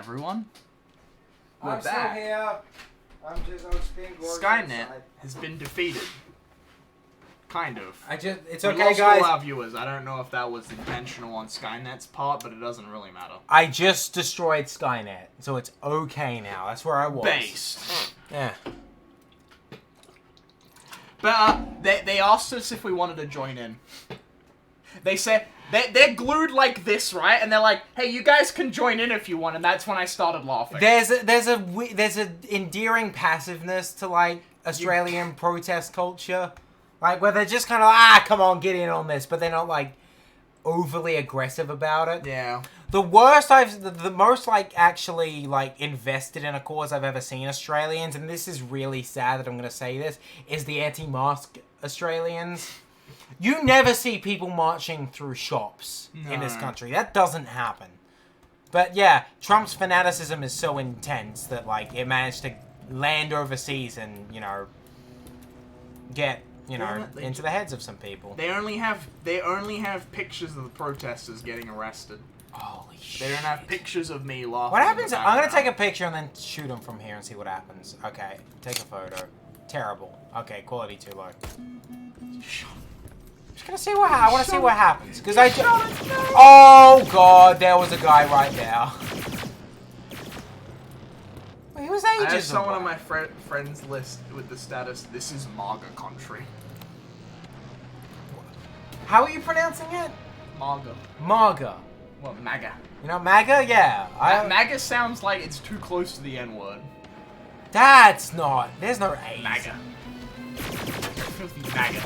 everyone. I'm still here. I was being Skynet has been defeated. Kind of. It's we okay, lost guys. all our viewers. I don't know if that was intentional on Skynet's part, but it doesn't really matter. I just destroyed Skynet, so it's okay now. That's where I was. Based. Yeah. But they asked us if we wanted to join in. They said they're glued like this, right? And they're like, "Hey, you guys can join in if you want." And that's when I started laughing. There's a endearing passiveness to like Australian protest culture, like where they're just kind of come on, get in on this, but they're not like overly aggressive about it. Yeah. The worst the most like actually like invested in a cause I've ever seen Australians, and this is really sad that I'm gonna say this, is the anti-mask Australians. You never see people marching through shops in this country. That doesn't happen. But yeah, Trump's fanaticism is so intense that like it managed to land overseas and, you know, get, you know, into the heads of some people. They only have pictures of the protesters getting arrested. Holy shit. They don't have pictures of me laughing. What happens? I'm going to take a picture and then shoot them from here and see what happens. Okay, take a photo. Terrible. Okay, quality too low. Just gonna see I want to see what happens, because oh god, there was a guy right there. Well, he was ages I have someone away. on my friends list with the status, "This is MAGA country." How are you pronouncing it? MAGA. MAGA. Well, MAGA. You know, MAGA? Yeah. MAGA sounds like it's too close to the N-word. That's not. There's no A. MAGA. Filthy MAGA.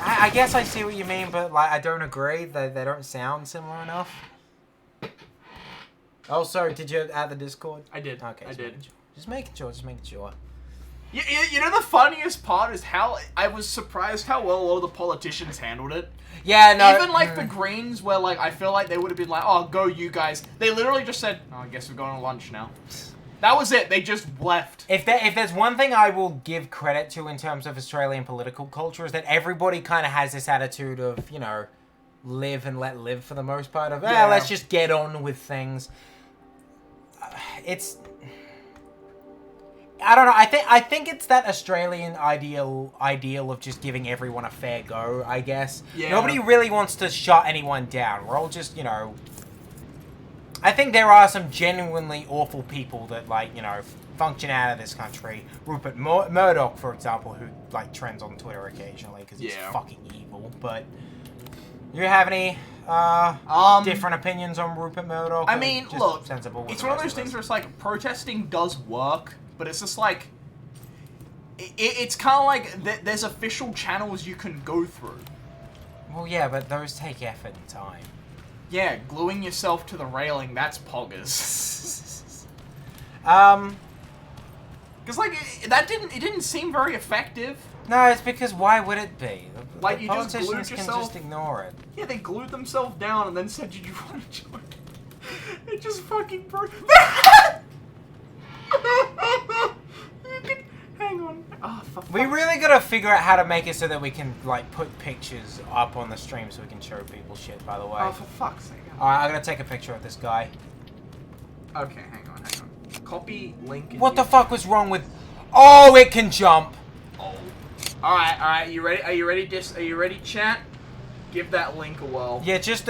I guess I see what you mean, but like I don't agree. They don't sound similar enough. Also, did you add the Discord? I did. Okay, I did. Just making sure. You know the funniest part is how I was surprised how well all the politicians handled it. Yeah, no. Even like the Greens, where like I feel like they would have been like, "Oh, go you guys." They literally just said, "Oh, I guess we're going to lunch now." That was it. They just left. If there's one thing I will give credit to in terms of Australian political culture is that everybody kind of has this attitude of, you know, live and let live for the most part of, let's just get on with things. It's... I don't know. I think it's that Australian ideal of just giving everyone a fair go, I guess. Yeah. Nobody really wants to shut anyone down. We're all just, you know... I think there are some genuinely awful people that, like, you know, function out of this country. Rupert Murdoch, for example, who, like, trends on Twitter occasionally because he's fucking evil. But, you have any different opinions on Rupert Murdoch? I mean, look, sensible it's one of those things where it's like, protesting does work, but it's just like, it's kind of like, there's official channels you can go through. Well, yeah, but those take effort and time. Yeah, gluing yourself to the railing, that's poggers. Because, like, it didn't seem very effective. No, it's because why would it be? Like, the you just glued politicians yourself... can just ignore it. Yeah, they glued themselves down and then said, "Did you want to join?" It just fucking broke. Hang on. Oh, we really gotta figure out how to make it so that we can, like, put pictures up on the stream so we can show people shit, by the way. Oh, for fuck's sake. Alright, I'm gonna take a picture of this guy. Okay, hang on. Copy link. What the fuck was wrong with... Oh, it can jump! Oh. Alright, you ready? Are you ready, chat? Give that link a whirl. Yeah, just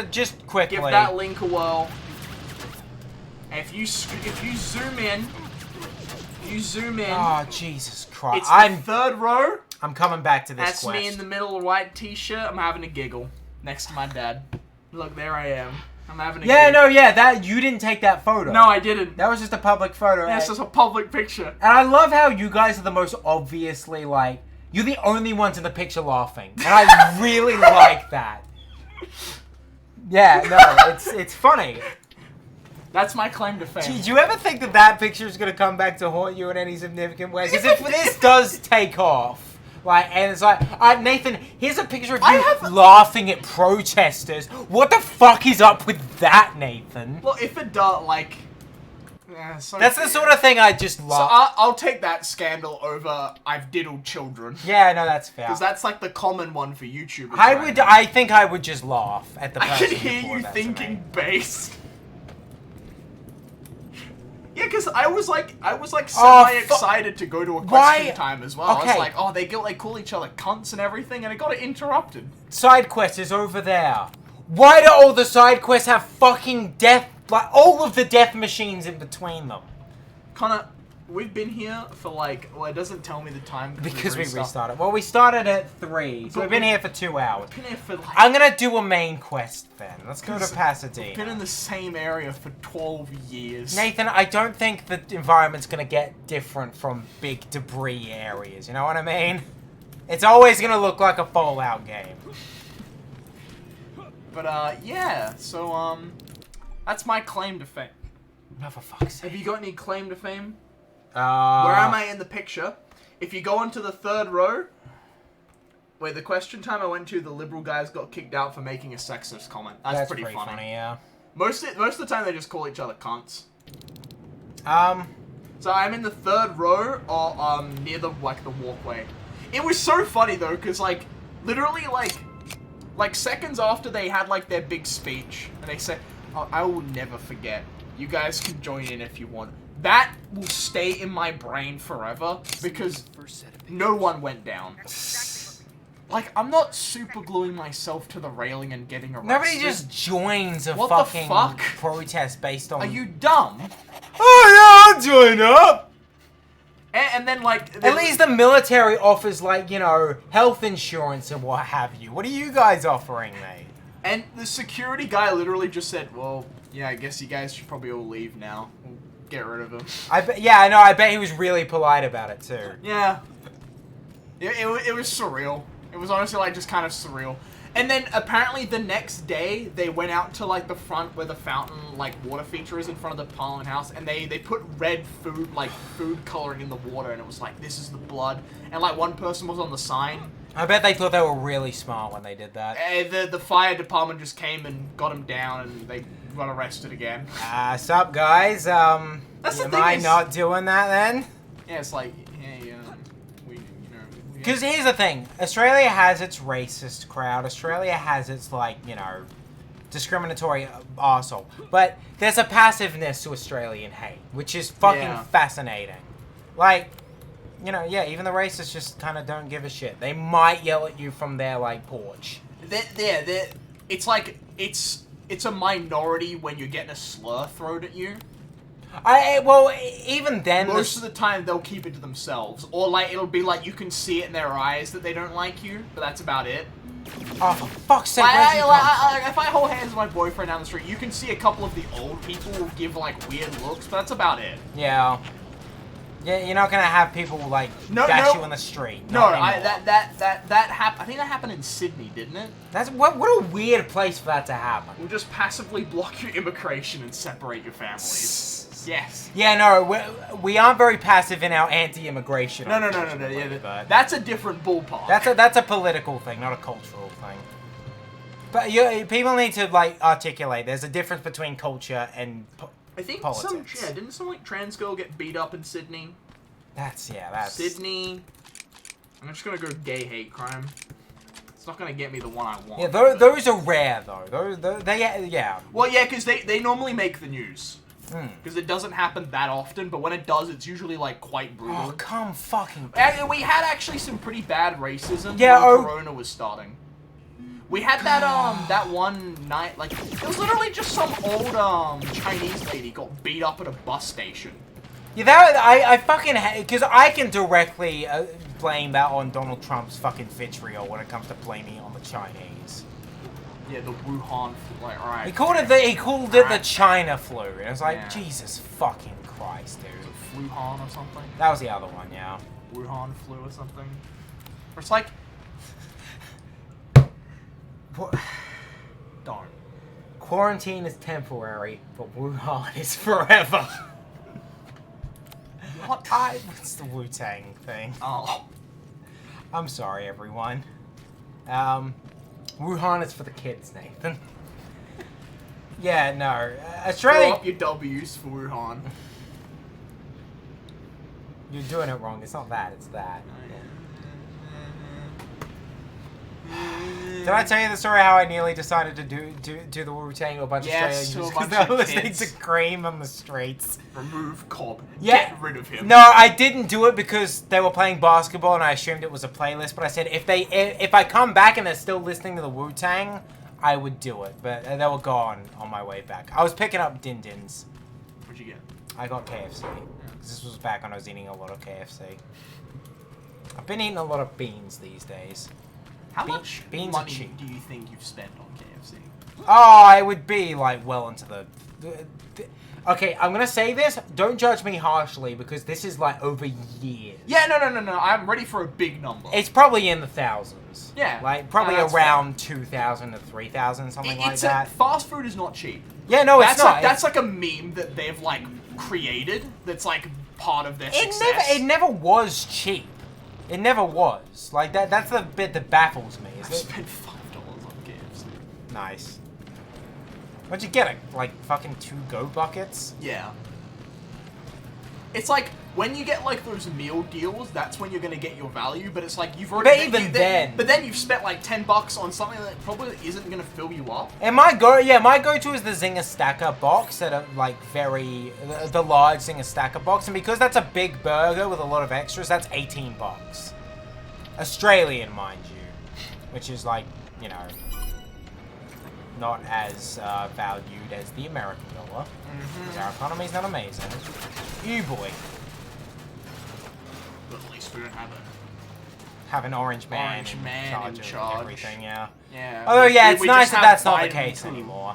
quickly. Give that link a whirl. And if you zoom in... Oh, Jesus Christ. It's the third row. I'm coming back to this That's quest. me in the middle of white t-shirt. I'm having a giggle next to my dad. Look, there I am. I'm having a giggle. That you didn't take that photo. No, I didn't. That was just a public photo. That's just a public picture. And I love how you guys are the most obviously, like, you're the only ones in the picture laughing. And I really like that. Yeah, no, it's funny. That's my claim to fame. Gee, do you ever think that picture is going to come back to haunt you in any significant way? Because if this does take off, like, and it's like, Nathan, here's a picture of you laughing at protesters. What the fuck is up with that, Nathan? Well, if it does, like... That's the sort of thing I just love. So I'll take that scandal over I've diddled children. Yeah, no, that's fair. Because that's like the common one for YouTubers. I think I would just laugh at the I person can hear who you that thinking bass. because I was like Oh, semi-excited to go to a Why- question time as well. I Okay. was like, oh, they call each other cunts and everything, and it got interrupted. Side quest is over there. Why do all the side quests have fucking death, like all of the death machines in between them? Connor, we've been here for like, well, it doesn't tell me the time Because we restarted. Well, we started at 3, so we've been here for 2 hours. We've been here for like. I'm gonna do a main quest then. Let's go to We've Pasadena. been in the same area for 12 years. Nathan, I don't think the environment's gonna get different from big debris areas, you know what I mean? It's always gonna look like a Fallout game. But, yeah, so, that's my claim to fame. No, for fuck's sake. Have you got any claim to fame? Where Where am I in the picture? If you go into the third row, where the question time I went to, the liberal guys got kicked out for making a sexist comment. That's pretty funny. Yeah. Most of the time they just call each other cunts. Um, So I'm in the third row, or near the walkway. It was so funny though, cause like literally like seconds after they had like their big speech, and they said, oh, "I will never forget. You guys can join in if you want." That will stay in my brain forever because no one went down. Like, I'm not super gluing myself to the railing and getting arrested. nobody just joins a What the fucking fuck? protest based on... Are you dumb? Oh yeah, I'll join up! And then, like... At least the military offers, like, you know, health insurance and what have you. What are you guys offering me? And the security guy literally just said, well, yeah, I guess you guys should probably all leave now. We'll get rid of him. Yeah, I know, I bet he was really polite about it too. Yeah. It was surreal. It was honestly, like, just kind of surreal. And then, apparently, the next day, they went out to, like, the front where the fountain, like, water feature is in front of the Parliament House, and they put red food, like, food coloring in the water, and it was like, this is the blood. And, like, one person was on the sign. I bet they thought they were really smart when they did that. And the fire department just came and got him down, and they got arrested again. Sup, guys? That's the am thing I is- not doing that then? Yeah, it's like, hey, we, you know... Because here's the thing. Australia has its racist crowd. Australia has its, like, you know, discriminatory arsehole. But there's a passiveness to Australian hate, which is fucking Yeah. fascinating. Like, you know, yeah, even the racists just kind of don't give a shit. They might yell at you from their, like, porch. It's like, it's a minority when you're getting a slur thrown at you. Well, even then... Most of the time, they'll keep it to themselves. Or, like, it'll be like, you can see it in their eyes that they don't like you, but that's about it. Oh, for fuck's sake, If where'd I hold hands with my boyfriend down the street, you can see a couple of the old people will give, like, weird looks, but that's about it. Yeah. Yeah, you're not gonna have people, like, bash you in the street. No, Not anymore. that happened. I think that happened in Sydney, didn't it? That's what a weird place for that to happen. We'll just passively block your immigration and separate your families. Yes. Yeah, no, we aren't very passive in our anti-immigration. No. unfortunately, Yeah, but that's a different ballpark. that's a political thing, not a cultural thing. But people need to, like, articulate. There's a difference between culture and I think politics. didn't some like trans girl get beat up in Sydney? That's Sydney. I'm just gonna go gay hate crime. It's not gonna get me the one I want. Yeah, those are rare though. Yeah. Well, yeah, because they normally make the news. Hmm. Because it doesn't happen that often, but when it does, it's usually like quite brutal. Oh, come fucking. And we had actually some pretty bad racism Yeah, when Corona was starting. We had that one night, like, it was literally just some old Chinese lady got beat up at a bus station. Yeah, that I fucking because I can directly blame that on Donald Trump's fucking vitriol when it comes to blaming it on the Chinese. Yeah, the Wuhan, like, alright. He called it the China flu, and it's like, Yeah. Jesus fucking Christ, dude. Wuhan or something. That was the other one, yeah. Wuhan flu or something. Or it's like, What? darn. Quarantine is temporary, but Wuhan is forever. What? What's the Wu-Tang thing? Oh. I'm sorry, everyone. Wuhan is for the kids, Nathan. Yeah, no. Throw Australia... up your W's for Wuhan. You're doing it wrong. It's not that, it's that. Did I tell you the story how I nearly decided to do the Wu-Tang to a bunch of Yes, to a Australians bunch because they were of listening kids. to Cream on the streets? Remove Cobb. Yeah. Get rid of him. No, I didn't do it because they were playing basketball and I assumed it was a playlist. But I said if I come back and they're still listening to the Wu-Tang, I would do it. But they were gone on my way back. I was picking up Din Dins. What'd you get? I got KFC. This was back when I was eating a lot of KFC. I've been eating a lot of beans these days. How much beans money are cheap. do you think you've spent on KFC? Oh, it would be like well into the okay, I'm gonna say this. Don't judge me harshly because this is like over years. Yeah, no. I'm ready for a big number. It's probably in the thousands. Yeah. Like probably that's around 2,000 to 3,000, something like that. Fast food is not cheap. Yeah, no, it's not. That's like a meme that they've like created. That's like part of their success. It never was cheap. It never was. Like that's the bit that baffles me. I've spent $5 on KFC. Nice. What'd you get? Like fucking 2 Go buckets? Yeah. It's like when you get like those meal deals, that's when you're gonna get your value. But it's like you've already. But then you've spent like $10 on something that probably isn't gonna fill you up. And my go-to is the Zinger Stacker box that are like the large Zinger Stacker box, and because that's a big burger with a lot of extras, that's $18. Australian, mind you, which is like, you know, not as valued as the American dollar. Because our economy's not amazing. You boy. But at least we don't have an orange man in of charge. everything, yeah. Yeah. Although, yeah, it's we nice just that have that's not the Biden case too. anymore.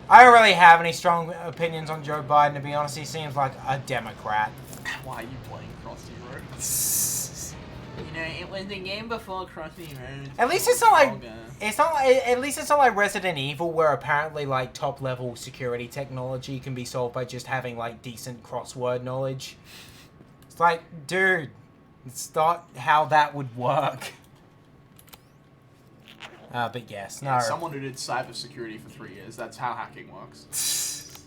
I don't really have any strong opinions on Joe Biden, to be honest. He seems like a Democrat. Why are you playing Crossy Road? You know, it was the game before Crossy Road. At least it's not like at least it's not like Resident Evil, where apparently like top level security technology can be solved by just having like decent crossword knowledge. It's like, dude, it's not how that would work. But yes, no. Yeah, someone who did cybersecurity for 3 years. That's how hacking works.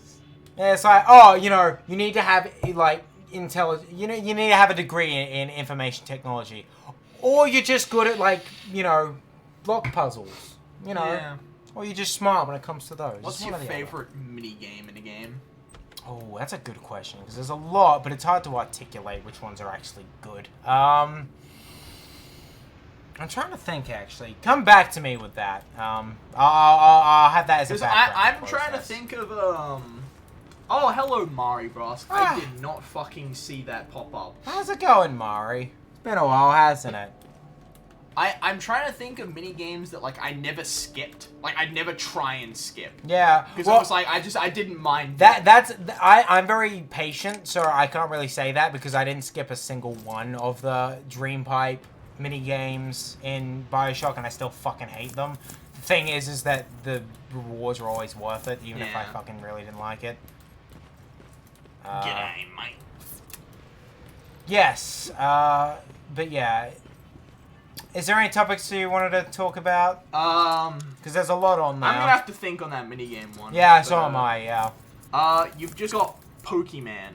Yeah, it's like, oh, you know, you need to have like you need to have a degree in information technology, or you're just good at like, you know, block puzzles, you know, Yeah. or you're just smart when it comes to those. What's It's your one or the other. favorite mini game in a game? Oh, that's a good question because there's a lot, but it's hard to articulate which ones are actually good. I'm trying to think, actually. Come back to me with that. I'll have that as a background I'm trying to process. think of Oh, hello, Mari Brask. Ah. I did not fucking see that pop up. How's it going, Mari? It's been a while, hasn't it? I'm trying to think of mini games that like I never skipped. Like I'd never try and skip. Yeah. Because Well, I was like, I didn't mind I'm very patient, so I can't really say that because I didn't skip a single one of the Dream Pipe mini games in BioShock, and I still fucking hate them. The thing is that the rewards are always worth it, even if I Yeah. fucking really didn't like it. G'day, mate. Yes, but yeah. Is there any topics you wanted to talk about? Because there's a lot on there. I'm gonna have to think on that minigame one. Yeah, so am I, yeah. You've just got Pokemon.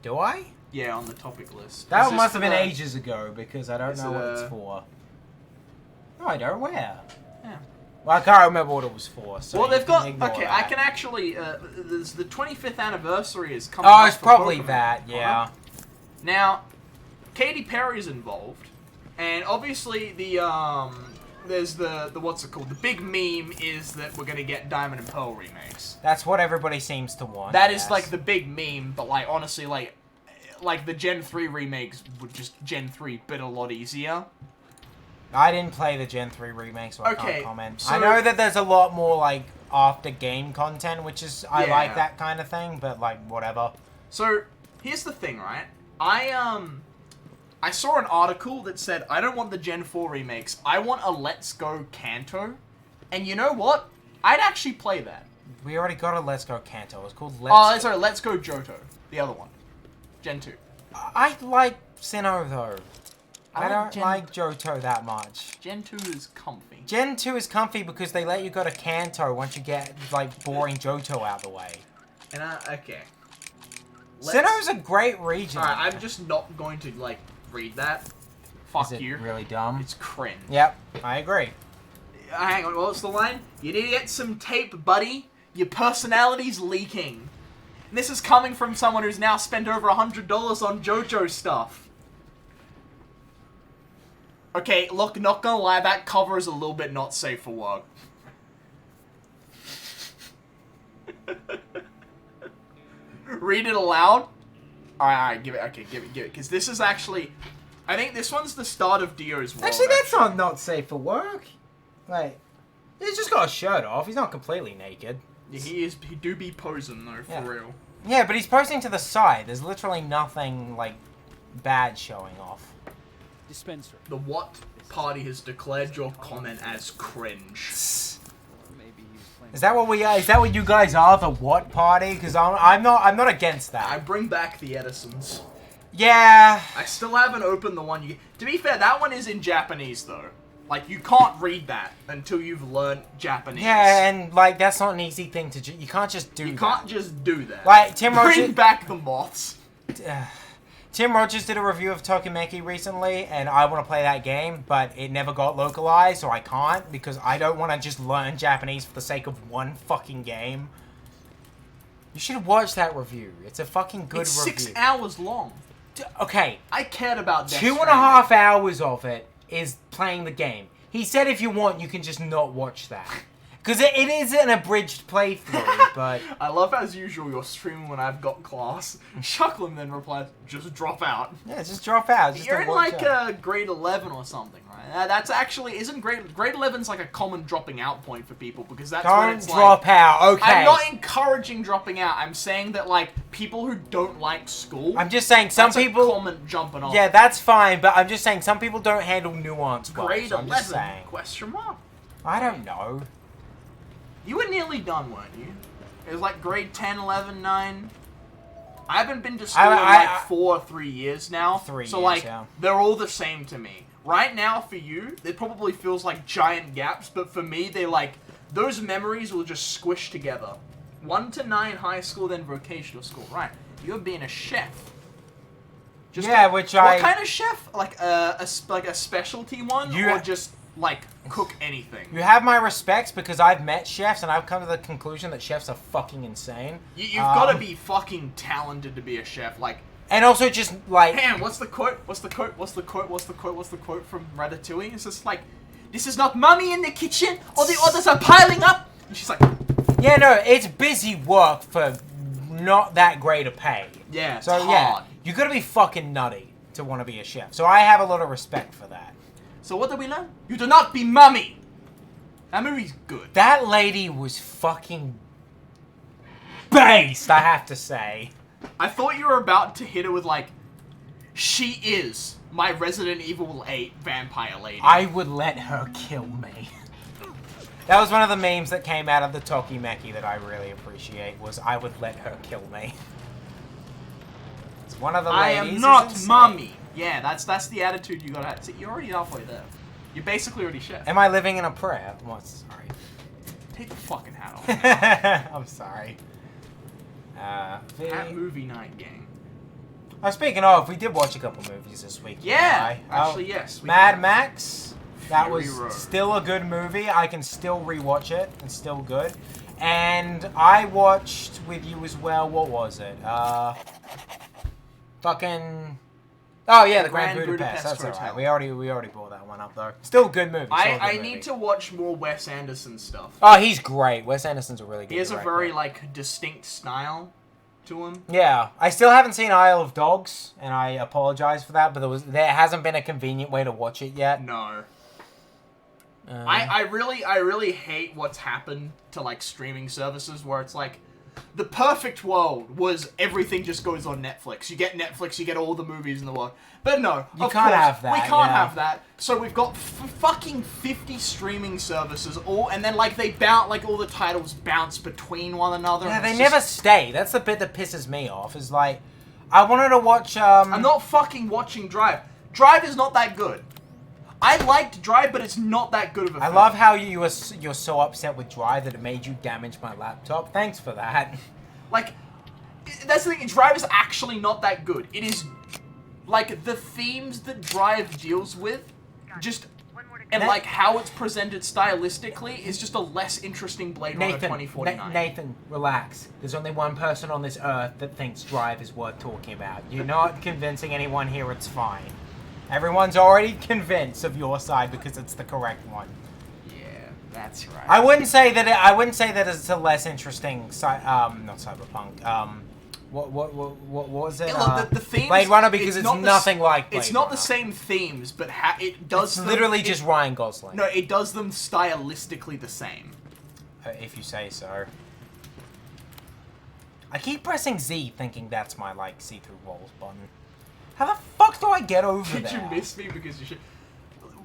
Do I? Yeah, on the topic list. That Is this must have for been the- ages ago, because I don't Is know it, what it's for. No, I don't. Where? Yeah. Well, I can't remember what it was for, so Well, you they've got. can ignore Okay, that. I can actually. There's the 25th anniversary is coming. Oh, up it's for probably Pokemon. that, yeah. Now, Katy Perry's involved, and obviously there's the what's it called? The big meme is that we're gonna get Diamond and Pearl remakes. That's what everybody seems to want. That is yes. like the big meme, but like honestly, like the Gen 3 remakes would just Gen 3 bit a lot easier. I didn't play the Gen 3 remake, so I Okay, can't comment. so- I know that there's a lot more, like, after-game content, which is... I Yeah. like that kind of thing, but, like, whatever. So, here's the thing, right? I saw an article that said, I don't want the Gen 4 remakes, I want a Let's Go Kanto. And you know what? I'd actually play that. We already got a Let's Go Kanto. It's called Oh, sorry, Let's Go Johto. The other one. Gen 2. I like Sinnoh, though. I like don't Gen- like Johto that much. Gen 2 is comfy. Gen 2 is comfy because they let you go to Kanto once you get, like, boring Johto out the way. And, okay. Sinnoh's a great region. Alright, I'm just not going to, like, read that. fuck Is it you. really dumb? It's cringe. Yep, I agree. Hang on, what's the line? You need to get some tape, buddy. Your personality's leaking. And this is coming from someone who's now spent over $100 on JoJo stuff. Okay, look, not gonna lie, that cover is a little bit not safe for work. Read it aloud. Alright, give it, because this is actually... I think this one's the start of Dio's world. Actually, that's not safe for work. Like, he's just got a shirt off. He's not completely naked. Yeah, he do be posing, though, for real. Yeah, but he's posing to the side. There's literally nothing, like, bad showing off. Dispenser. The what party has declared your comment as cringe? Is that what we are? Is that what you guys are? The what party? Because I'm not against that. I bring back the Edisons. Yeah. I still haven't opened the one you... To be fair, that one is in Japanese, though. Like, you can't read that until you've learned Japanese. Yeah, and, like, that's not an easy thing to do. You can't just do that. You can't just do that. Like, Tim Bring Rogers... back the moths. Tim Rogers did a review of Tokimeki recently, and I want to play that game, but it never got localized, so I can't, because I don't want to just learn Japanese for the sake of one fucking game. You should watch that review. It's a fucking good review. It's 6 hours long. Okay. I cared about Death 2.5 hours of it is playing the game. He said if you want, you can just not watch that. Because it is an abridged playthrough, but... I love, as usual, you're streaming when I've got class. Shucklam then replies, just drop out. Yeah, just drop out. Just You're in, watch like, out. grade 11 or something, right? That's actually... Isn't grade 11's, like, a common dropping out point for people, because that's when Don't it's drop like... out, okay. I'm not encouraging dropping out. I'm saying that, like, people who don't like school... I'm just saying some people... That's a common jumping off. Yeah, that's fine, but I'm just saying some people don't handle nuance well. Grade So I'm just 11? saying. Question mark. I don't know. You were nearly done, weren't you? It was like grade 10, 11, 9. I haven't been to school in like 4 or 3 years now. 3 so years, like, yeah. they're all the same to me. Right now, for you, it probably feels like giant gaps, but for me, they like, those memories will just squish together. 1 to 9 high school, then vocational school. Right. You're being a chef. Just Yeah, what kind of chef? Like a specialty one, or just like cook anything? You have my respects because I've met chefs and I've come to the conclusion that chefs are fucking insane. You've got to be fucking talented to be a chef. Like, and also just like... Pam, what's the quote? What's the quote? What's the quote? What's the quote? What's the quote from Ratatouille? It's just like, this is not mummy in the kitchen, all the orders are piling up. And she's like... Yeah, no, it's busy work for not that great a pay. Yeah, so it's yeah, hard. you gotta be fucking nutty to want to be a chef. So I have a lot of respect for that. So what did we learn? You do not be mummy! That movie's good. That lady was fucking... based, I have to say. I thought you were about to hit it with like, she is my Resident Evil 8 vampire lady. I would let her kill me. That was one of the memes that came out of the Tokimeki that I really appreciate, was I would let her kill me. It's one of the ladies. I am not mummy. Yeah, that's the attitude you gotta have. See, you're already halfway there. You're basically already chef. Am I living in a prayer? Well, sorry. Take the fucking hat off. I'm sorry. Hat movie night gang. Oh, speaking of, we did watch a couple movies this week. Yeah, actually, yes. Mad Max. That Fury was Road. still a good movie. I can still rewatch it. It's still good. And I watched with you as well. What was it? Fucking. Oh yeah, the Grand Budapest. That's Hotel. alright. We already brought that one up though. Still a good movie. I need to watch more Wes Anderson stuff. Oh, he's great. Wes Anderson's a really good He has director. a very like distinct style to him. Yeah, I still haven't seen Isle of Dogs, and I apologize for that, but there hasn't been a convenient way to watch it yet. No. I really hate what's happened to like streaming services where it's like the perfect world was everything just goes on Netflix. You get Netflix, you get all the movies in the world. But no, You can't have that, We can't yeah. have that. So we've got fucking 50 streaming services, and then like they bounce, like all the titles bounce between one another. Yeah, and they it's never just- stay. That's the bit that pisses me off. Is like, I wanted to watch. I'm not fucking watching Drive. Drive is not that good. I liked Drive, but it's not that good of a I film. love how you're so upset with Drive that it made you damage my laptop. Thanks for that. Like, that's the thing. Drive is actually not that good. It is like, the themes that Drive deals with, just, and, like, how it's presented stylistically is just a less interesting Blade Runner 2049. Nathan, relax. There's only one person on this earth that thinks Drive is worth talking about. You're not convincing anyone here, it's fine. Everyone's already convinced of your side because it's the correct one. Yeah, that's right. I wouldn't say that it's a less interesting not Cyberpunk. What was it? Yeah, look, the themes, Blade Runner, because it's nothing like Blade It's not Runner. the same themes, but it does. It's literally just Ryan Gosling. No, it does them stylistically the same. If you say so. I keep pressing Z, thinking that's my like see-through walls button. How the fuck do I get over there? Did you miss me because you should?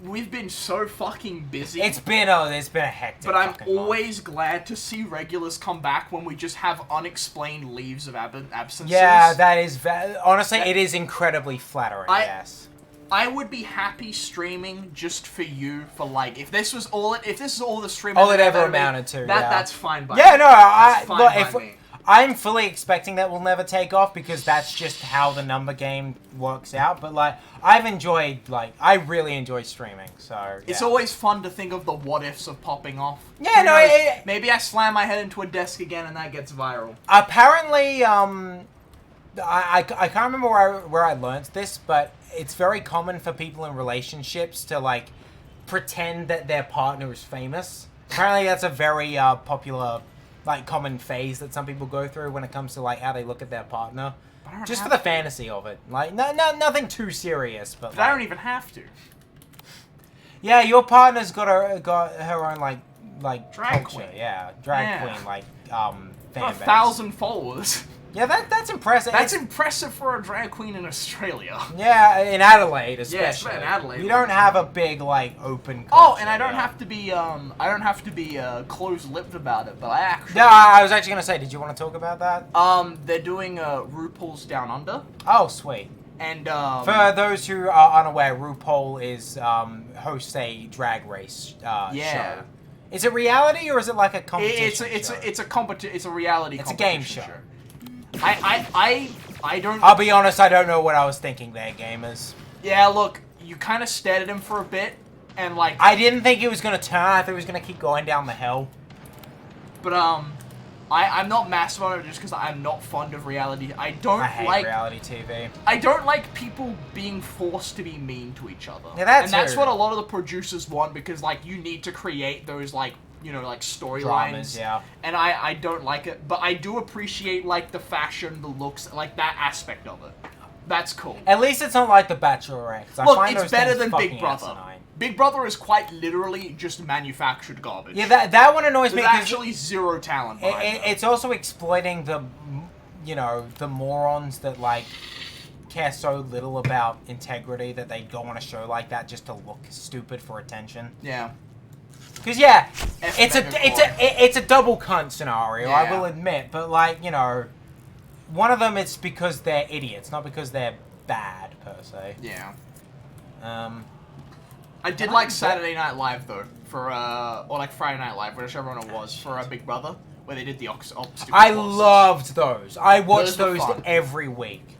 We've been so fucking busy. It's been a hectic. But I'm fucking always glad to see regulars come back when we just have unexplained leaves of absences. Yeah, that is honestly, it is incredibly flattering. Yes. I would be happy streaming just for you for like if this is all the streaming all it ever amounted to. That's fine by yeah, me. no, That's fine by me. I'm fully expecting that will never take off because that's just how the number game works out. But like, I really enjoy streaming. So yeah. It's always fun to think of the what ifs of popping off. Yeah, maybe I slam my head into a desk again and that gets viral. Apparently, I can't remember where I learned this, but it's very common for people in relationships to like pretend that their partner is famous. Apparently, that's a very popular, like, common phase that some people go through when it comes to like how they look at their partner, just for the fantasy of it. Like, nothing too serious, but I don't even have to. Yeah, your partner's got her own like drag culture. queen. Yeah, drag queen like fan base. 1,000 followers. Yeah, that's impressive. That's impressive for a drag queen in Australia. Yeah, in Adelaide especially. Yeah, in Adelaide. We don't have a big like open culture. Oh, and I don't have to be close-lipped about it, but I actually. No, I was actually gonna say, did you want to talk about that? They're doing RuPaul's Down Under. Oh, sweet. And for those who are unaware, RuPaul is hosts a drag race show. Is it reality or is it like a competition? It's a reality. It's a game show. I don't. I'll be honest, I don't know what I was thinking there, gamers. Yeah, look, you kind of stared at him for a bit, and like. I didn't think he was gonna turn. I thought he was gonna keep going down the hill. But I'm not massive on it just because I'm not fond of reality. I hate reality TV. I don't like people being forced to be mean to each other. Yeah, that's what a lot of the producers want because like you need to create those like like storylines. Yeah. And I don't like it, but I do appreciate like the fashion, the looks, like that aspect of it. That's cool. At least it's not like The Bachelorette. Look, it's better than Big Brother. Asinine. Big Brother is quite literally just manufactured garbage. Yeah, that one annoys me. There's actually zero talent behind it. It's also exploiting the, the morons that like care so little about integrity that they go on a show like that just to look stupid for attention. Yeah. Because it's a double cunt scenario. Yeah. I will admit, but like one of them it's because they're idiots, not because they're bad per se. Yeah. I did like Saturday Night Live though, or like Friday Night Live, whichever one it was, for Big Brother, where they did the obstacle I courses. loved those. I watched those every week.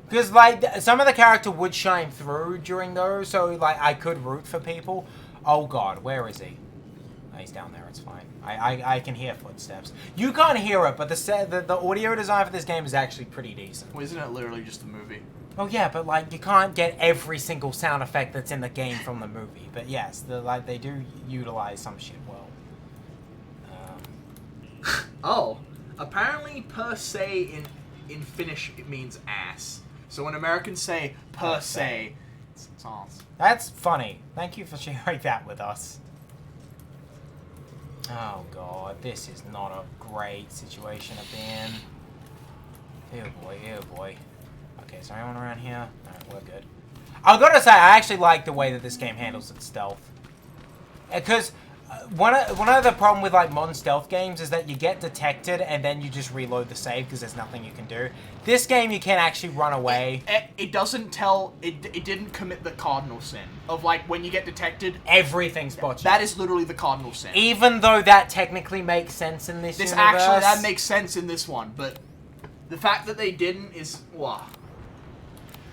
Because like some of the character would shine through during those, so like I could root for people. Oh god, where is he? Oh, he's down there. It's fine. I can hear footsteps. You can't hear it, but the audio design for this game is actually pretty decent. Well, isn't it literally just a movie? Oh yeah, but like you can't get every single sound effect that's in the game from the movie. But yes, they do utilize some shit well. Oh, apparently per se in Finnish it means ass. So when Americans say per se, it's ass. That's funny. Thank you for sharing that with us. Oh god, this is not a great situation to be in. Ew boy, ew boy. Okay, is there anyone around here? Alright, we're good. I've got to say, I actually like the way that this game handles its stealth. Because one of the problem with like modern stealth games is that you get detected and then you just reload the save because there's nothing you can do. This game, you can actually run away. It doesn't tell... It didn't commit the cardinal sin of like when you get detected... Everything spots you. That is literally the cardinal sin. Even though that technically makes sense in this universe. Actually, that makes sense in this one, but the fact that they didn't is... Wow.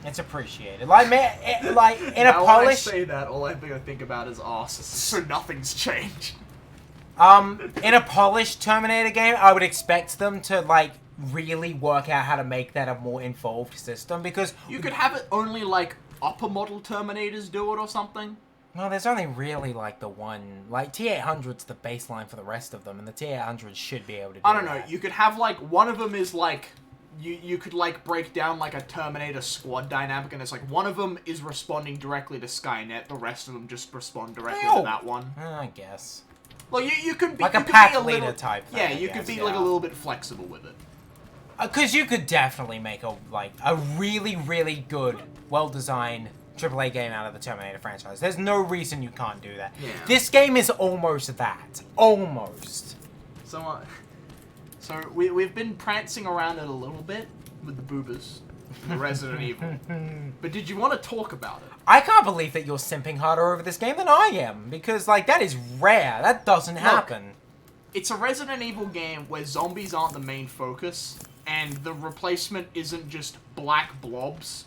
It's appreciated. Like, man, like in a now when I polished. say that, all I think about is arse. So nothing's changed. In a polished Terminator game, I would expect them to like really work out how to make that a more involved system because You could have it only like upper model Terminators do it or something. well, there's only really like the one like T800's the baseline for the rest of them, and the T800 should be able to do I don't know. that. You could have like one of them is like you could like break down like a Terminator squad dynamic, and it's like one of them is responding directly to Skynet, the rest of them just respond directly to that one. I guess. Well, you could be Like you a could pack be leader little, type thing, Yeah, I you guess, could be yeah. like a little bit flexible with it. Because you could definitely make a really, really good, well-designed AAA game out of the Terminator franchise. There's no reason you can't do that. Yeah. This game is almost that. Almost. So we've been prancing around it a little bit with the boobers, the Resident Evil. But did you want to talk about it? I can't believe that you're simping harder over this game than I am. Because, like, that is rare. That doesn't happen. It's a Resident Evil game where zombies aren't the main focus, and the replacement isn't just black blobs.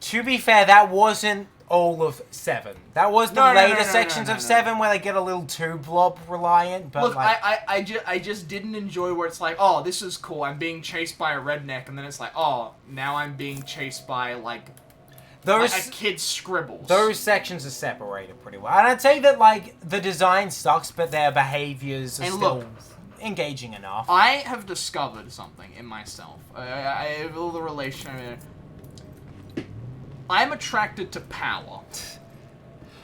To be fair, that wasn't all of 7. That was the later sections of 7 where they get a little too blob reliant. But Look, like, I just didn't enjoy where it's like, oh, this is cool, I'm being chased by a redneck, and then it's like, oh, now I'm being chased by, like a kid's scribbles. Those sections are separated pretty well. And I'd say that, like, the design sucks, but their behaviors are still engaging enough. I have discovered something in myself. I have all the relation. I'm attracted to power.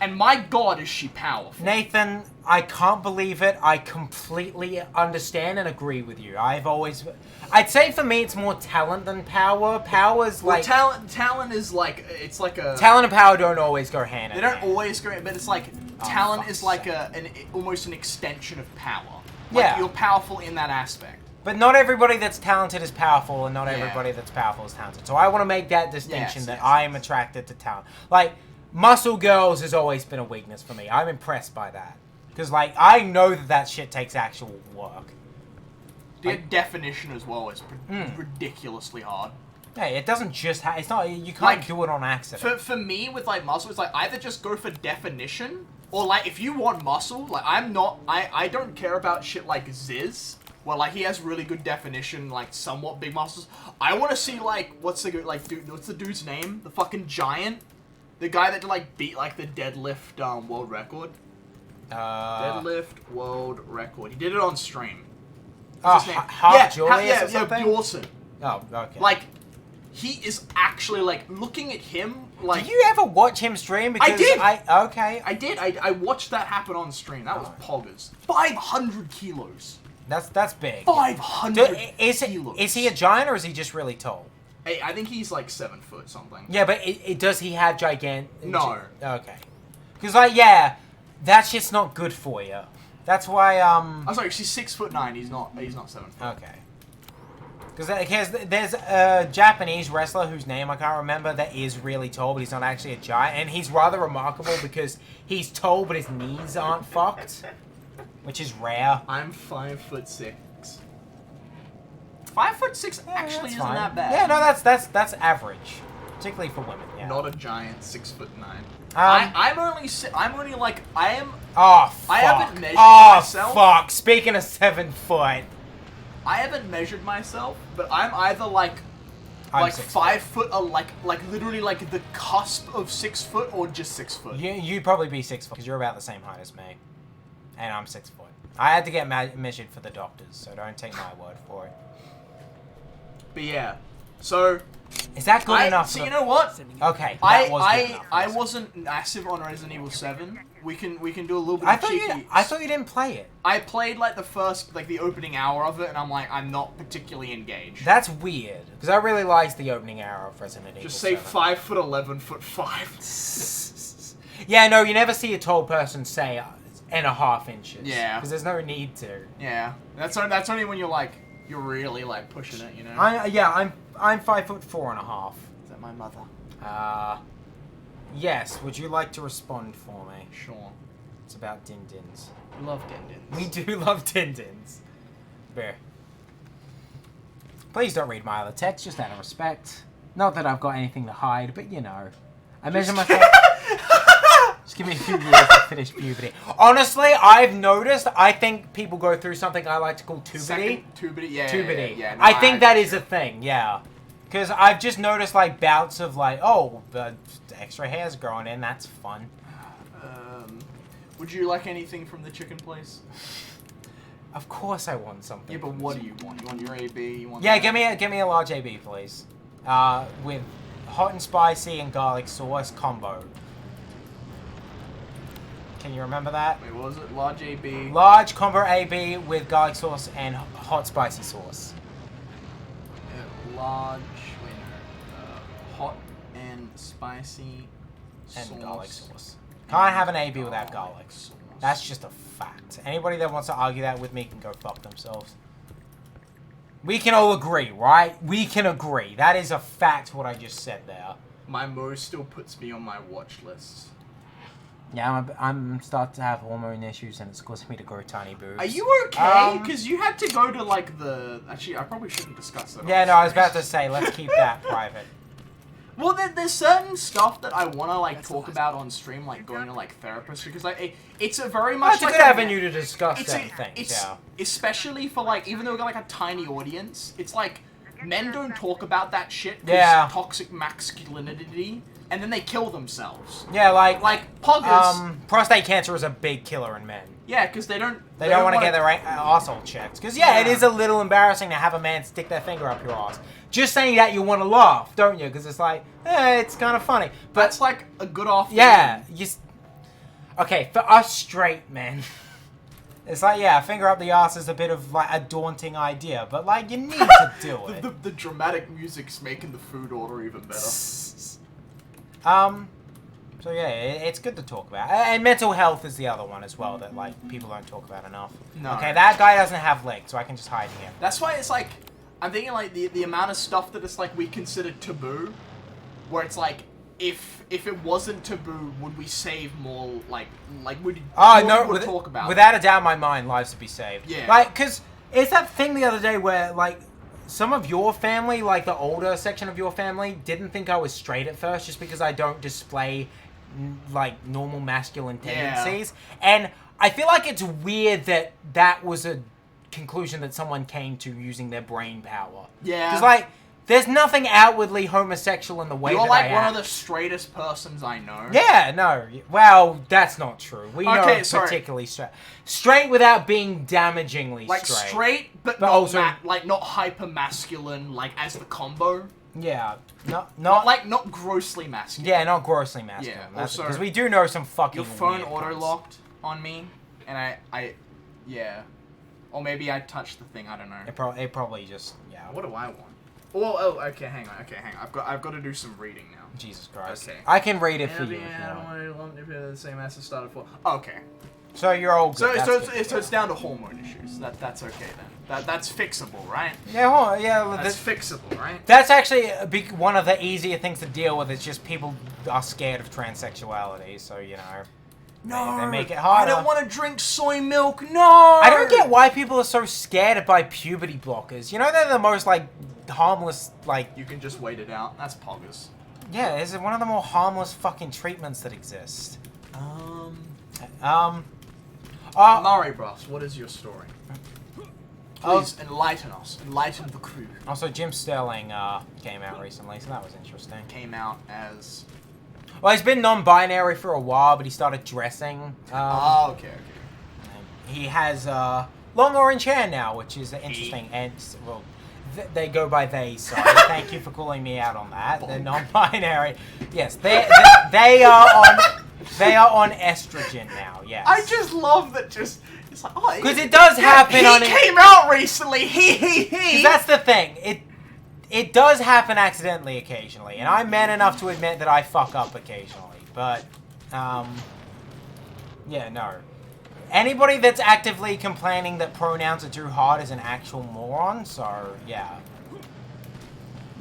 And my god, is she powerful. Nathan, I can't believe it. I completely understand and agree with you. I'd say for me it's more talent than power. Power's like... Talent is like, it's like a... Talent and power don't always go hand in They hand. don't always go, but it's like, talent is like almost an extension of power. Like, Yeah. you're powerful in that aspect. But not everybody that's talented is powerful, and not everybody that's powerful is talented. So I want to make that distinction that I am attracted to talent. Like, muscle girls has always been a weakness for me. I'm impressed by that. Because, like, I know that shit takes actual work. The definition as well is ridiculously hard. Hey, it doesn't just it's not, you can't do it on accident. For me, with, like, muscle, it's like, either just go for definition, or, like, if you want muscle, like, I don't care about shit like Ziz, where, like, he has really good definition, like, somewhat big muscles. I want to see, like, what's the dude's name? The fucking giant? The guy that, like, beat, like, the deadlift, world record? Deadlift world record. He did it on stream. What's his name? Julius or something? Dawson. Oh, okay. Like, he is actually, like, looking at him, like... Did you ever watch him stream? Because I did! Okay. I did. I watched that happen on stream. That was poggers. 500 kilos. That's big. 500 kilos. Is he a giant or is he just really tall? Hey, I think he's like 7 foot something. Yeah, but does he have gigantic... No. Okay. Because, like, yeah, that shit's not good for you. That's why, I'm sorry, she's 6'9". He's not 7 foot. Okay. Because there's a Japanese wrestler whose name I can't remember that is really tall, but he's not actually a giant. And he's rather remarkable because he's tall, but his knees aren't fucked. Which is rare. I'm 5'6". 5'6" actually isn't that bad. Yeah, no, that's average, particularly for women. Yeah. Not a giant 6'9". I'm only like I am. Oh fuck! I haven't measured myself. Oh fuck! Speaking of 7 foot, I haven't measured myself, but I'm either like 5 foot, or like literally like the cusp of 6 foot, or just 6 foot. You'd probably be 6 foot because you're about the same height as me, and I'm 6 foot. I had to get measured for the doctors, so don't take my word for it. But yeah, so is that good enough? So you know what? Okay, I wasn't massive on Resident Evil 7. We can do a little bit. I thought you didn't play it. I played like the opening hour of it, and I'm not particularly engaged. That's weird because I really liked the opening hour of Resident Evil. Just say 5'11", 5'5". Yeah, no, you never see a tall person say 1.5 inches. Yeah, because there's no need to. Yeah, that's only when you're really like pushing it, you know. I'm 5'4.5". Is that my mother? Yes. Would you like to respond for me? Sure. It's about din-dins. We love din-dins. We do love din-dins. Bear. Please don't read my other text, just out of respect. Not that I've got anything to hide, but you know. I measure myself... Just give me a few years to finish puberty. Honestly, I've noticed, I think people go through something I like to call tubity. Tubity? Yeah. Tubity. Yeah, no, I think that is a thing, yeah. Because I've just noticed, like, bouts of, like, oh, the extra hair's growing in, that's fun. Would you like anything from the chicken place? Of course I want something. Yeah, but what do you want? You want your AB? You want Yeah, give me a large AB, please. With hot and spicy and garlic sauce combo. Can you remember that? Wait, what was it? Large AB. Large combo AB with garlic sauce and hot spicy sauce. Large. Wait, no. Hot and spicy. And sauce. garlic sauce. Can't have an AB without garlic. Sauce. That's just a fact. Anybody that wants to argue that with me can go fuck themselves. We can all agree, right? We can agree. That is a fact, what I just said there. My Mo still puts me on my watch list. Yeah, I'm starting to have hormone issues and it's causing me to grow tiny boobs. Are you okay? Because you had to go to, like, the... Actually, I probably shouldn't discuss that. Yeah, no, I was about to say, let's keep that private. Well, there's certain stuff that I want to, like, talk about on stream, like going to, like, therapists, because, like, it's a very much, That's like, a good avenue to discuss certain things, yeah. Especially for, like, even though we've got, like, a tiny audience, it's like, men don't talk about that shit because Yeah. toxic masculinity, and then they kill themselves. Yeah, like poggers. prostate cancer is a big killer in men. Yeah, because they don't want to get their arsehole checked. Because, yeah, it is a little embarrassing to have a man stick their finger up your arse. Just saying that, you want to laugh, don't you? Because it's like, it's kind of funny. But that's like a good off. Yeah, okay, for us straight men, it's like, yeah, finger up the arse is a bit of, like, a daunting idea. But, like, you need to do it. The dramatic music's making the food order even better. So yeah, it's good to talk about. And mental health is the other one as well that, like, people don't talk about enough. No. Okay, that guy doesn't have legs, so I can just hide him. That's why it's like, I'm thinking, like, the amount of stuff that it's, like, we consider taboo, where it's like, if it wasn't taboo, would we save more, would talk about without a doubt in my mind, lives would be saved. Yeah. Like, because it's that thing the other day where, like, some of your family, like the older section of your family, didn't think I was straight at first just because I don't display, like, normal masculine tendencies. Yeah. And I feel like it's weird that that was a conclusion that someone came to using their brain power. Yeah. Because, like, there's nothing outwardly homosexual in the way that I act. You're, like, one of the straightest persons I know. Yeah, no. Well, that's not true. We know particularly straight. Straight without being damagingly straight. Like, straight, but not also... not hyper-masculine, like, as the combo. Yeah. Not grossly masculine. Yeah, not grossly masculine. Yeah, also... Because we do know some fucking your phone auto-locked on me, and yeah. Or maybe I touched the thing, I don't know. It probably just, yeah. What do I want? Oh, okay, hang on. I've got to do some reading now. Jesus Christ. Okay. I can read it for you. I don't want to lump it the same as it started for. Okay. So you're all good. So it's down to hormone issues. That's okay then. That's fixable, right? Yeah, that's fixable, right? That's actually one of the easier things to deal with. It's just people are scared of transsexuality, so you know. No, they make it harder. I don't want to drink soy milk. No. I don't get why people are so scared by puberty blockers. You know they're the most like harmless like. You can just wait it out. That's poggers. Yeah, it's one of the more harmless fucking treatments that exist. Murray Bros, what is your story? Please enlighten us. Enlighten the crew. Also, Jim Sterling came out recently, so that was interesting. Came out as... Well, he's been non-binary for a while, but he started dressing. Okay. He has long orange hair now, which is interesting. And, well, they go by they, so thank you for calling me out on that. They're non-binary. Yes, they are on estrogen now, yes. I just love that it's like, because it does happen he came out recently, he. That's the thing, it does happen accidentally occasionally, and I'm man enough to admit that I fuck up occasionally, but, yeah, no. Anybody that's actively complaining that pronouns are too hard is an actual moron, so, yeah.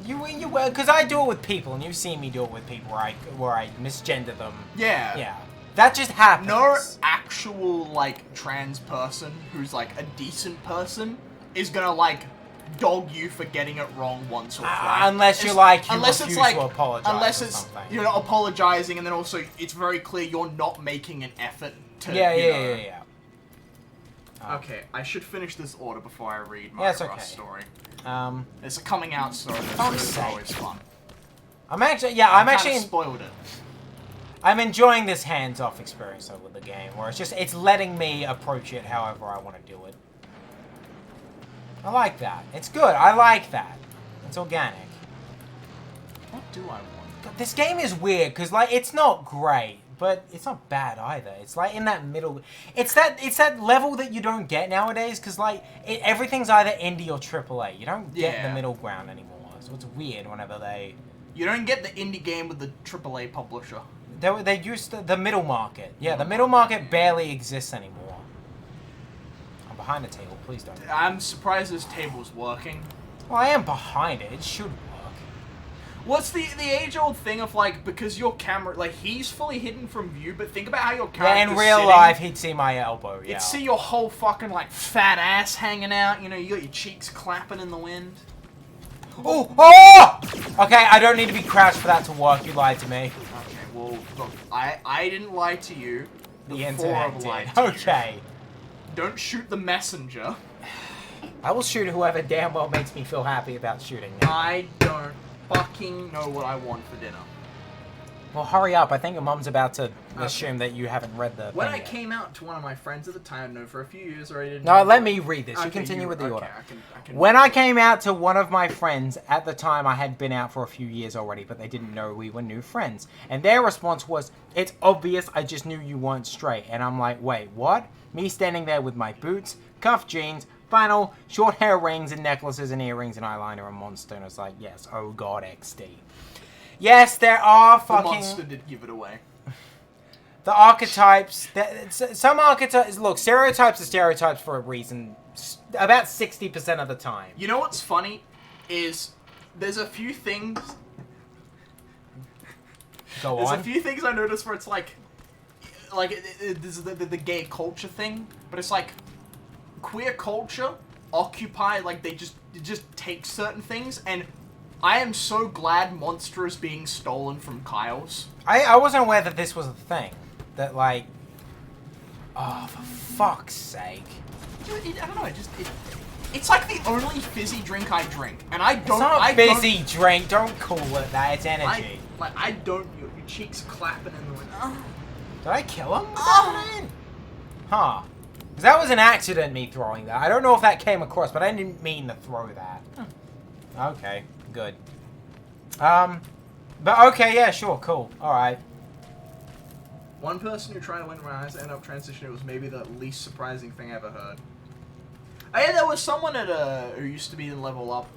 Because I do it with people, and you've seen me do it with people where I misgender them. Yeah. Yeah. That just happens. No actual, like, trans person who's, like, a decent person is gonna, like, dog you for getting it wrong once or twice. Unless you refuse to apologize. Unless or it's something. you're not apologizing, and then also it's very clear you're not making an effort to. Yeah. Okay, I should finish this order before I read my story. It's a coming out story. It's always fun. I'm actually spoiled it. I'm enjoying this hands-off experience though with the game, where it's letting me approach it however I want to do it. I like that. It's good. I like that. It's organic. What do I want? God, this game is weird because like it's not great, but it's not bad either. It's like in that middle. It's that level that you don't get nowadays because like everything's either indie or AAA. You don't get the middle ground anymore. So it's weird whenever they. You don't get the indie game with the AAA publisher. They used the middle market. Yeah, the middle market barely exists anymore. I'm behind the table. Please don't. I'm surprised this table's working. Well, I am behind it. It should work. What's the age-old thing of, like, because your camera... Like, he's fully hidden from view, but think about how your character's in real life, he'd see my elbow, yeah. You'd see your whole fucking, like, fat ass hanging out. You know, you got your cheeks clapping in the wind. Oh! Oh! Okay, I don't need to be crouched for that to work. You lied to me. Okay, well, look, I didn't lie to you. The internet did. Okay. Don't shoot the messenger. I will shoot whoever damn well makes me feel happy about shooting them. I don't fucking know what I want for dinner. Well, hurry up. I think your mom's about to assume that you haven't read the When thing I yet. came out to one of my friends at the time, I'd known for a few years already. No, let me read this. You continue with the order. When I came out to one of my friends, at the time I had been out for a few years already, but they didn't know we were new friends. And their response was, "It's obvious, I just knew you weren't straight." And I'm like, wait, what? Me standing there with my boots, cuff jeans, flannel, short hair rings and necklaces and earrings and eyeliner and monster. And I was like, yes, oh god, XD. Yes, there are fucking... The monster did give it away. The archetypes... Some archetypes... Look, stereotypes are stereotypes for a reason. About 60% of the time. You know what's funny? Is... There's a few things... Go on. There's a few things I noticed where it's like... This is the gay culture thing. But it's like... Queer culture occupy... Like, they just take certain things and... I am so glad Monster is being stolen from Kyle's. I wasn't aware that this was a thing. That, like... Oh, for fuck's sake. I don't know, it's like the only fizzy drink I drink. And I don't... It's not a fizzy drink. Don't call it that. It's energy. I don't... Your cheeks clapping in the wind. Did I kill him? Huh. Because that was an accident, me throwing that. I don't know if that came across, but I didn't mean to throw that. Okay. Good. But okay, yeah, sure, cool. Alright. One person who tried to win rounds and ended up transitioning was maybe the least surprising thing I ever heard. Oh yeah, there was someone at who used to be in level up,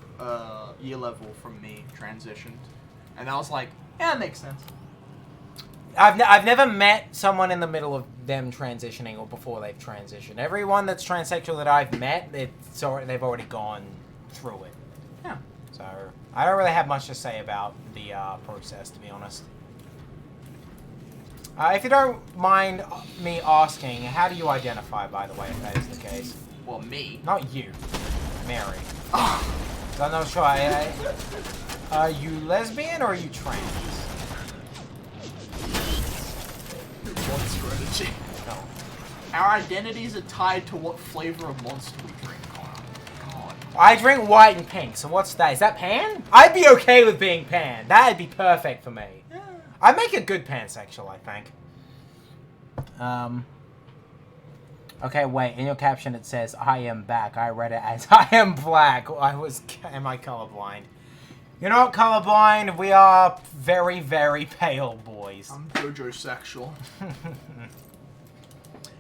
year level from me, transitioned. And I was like, yeah, that makes sense. I've never met someone in the middle of them transitioning or before they've transitioned. Everyone that's transsexual that I've met, they've already gone through it. Yeah. So, I don't really have much to say about the process, to be honest. If you don't mind me asking, how do you identify, by the way, if that is the case? Well, me. Not you. Mary. So I'm not sure. Are you lesbian or are you trans? Monster energy. No. Our identities are tied to what flavor of Monster we drink, Connor. God. I drink white and pink, so what's that? Is that pan? I'd be okay with being pan. That'd be perfect for me. Yeah. I make a good pansexual, I think. Okay, wait. In your caption it says, "I am back." I read it as, "I am black." Am I colorblind? You're not colorblind. We are very, very pale boys. I'm Jojo-sexual.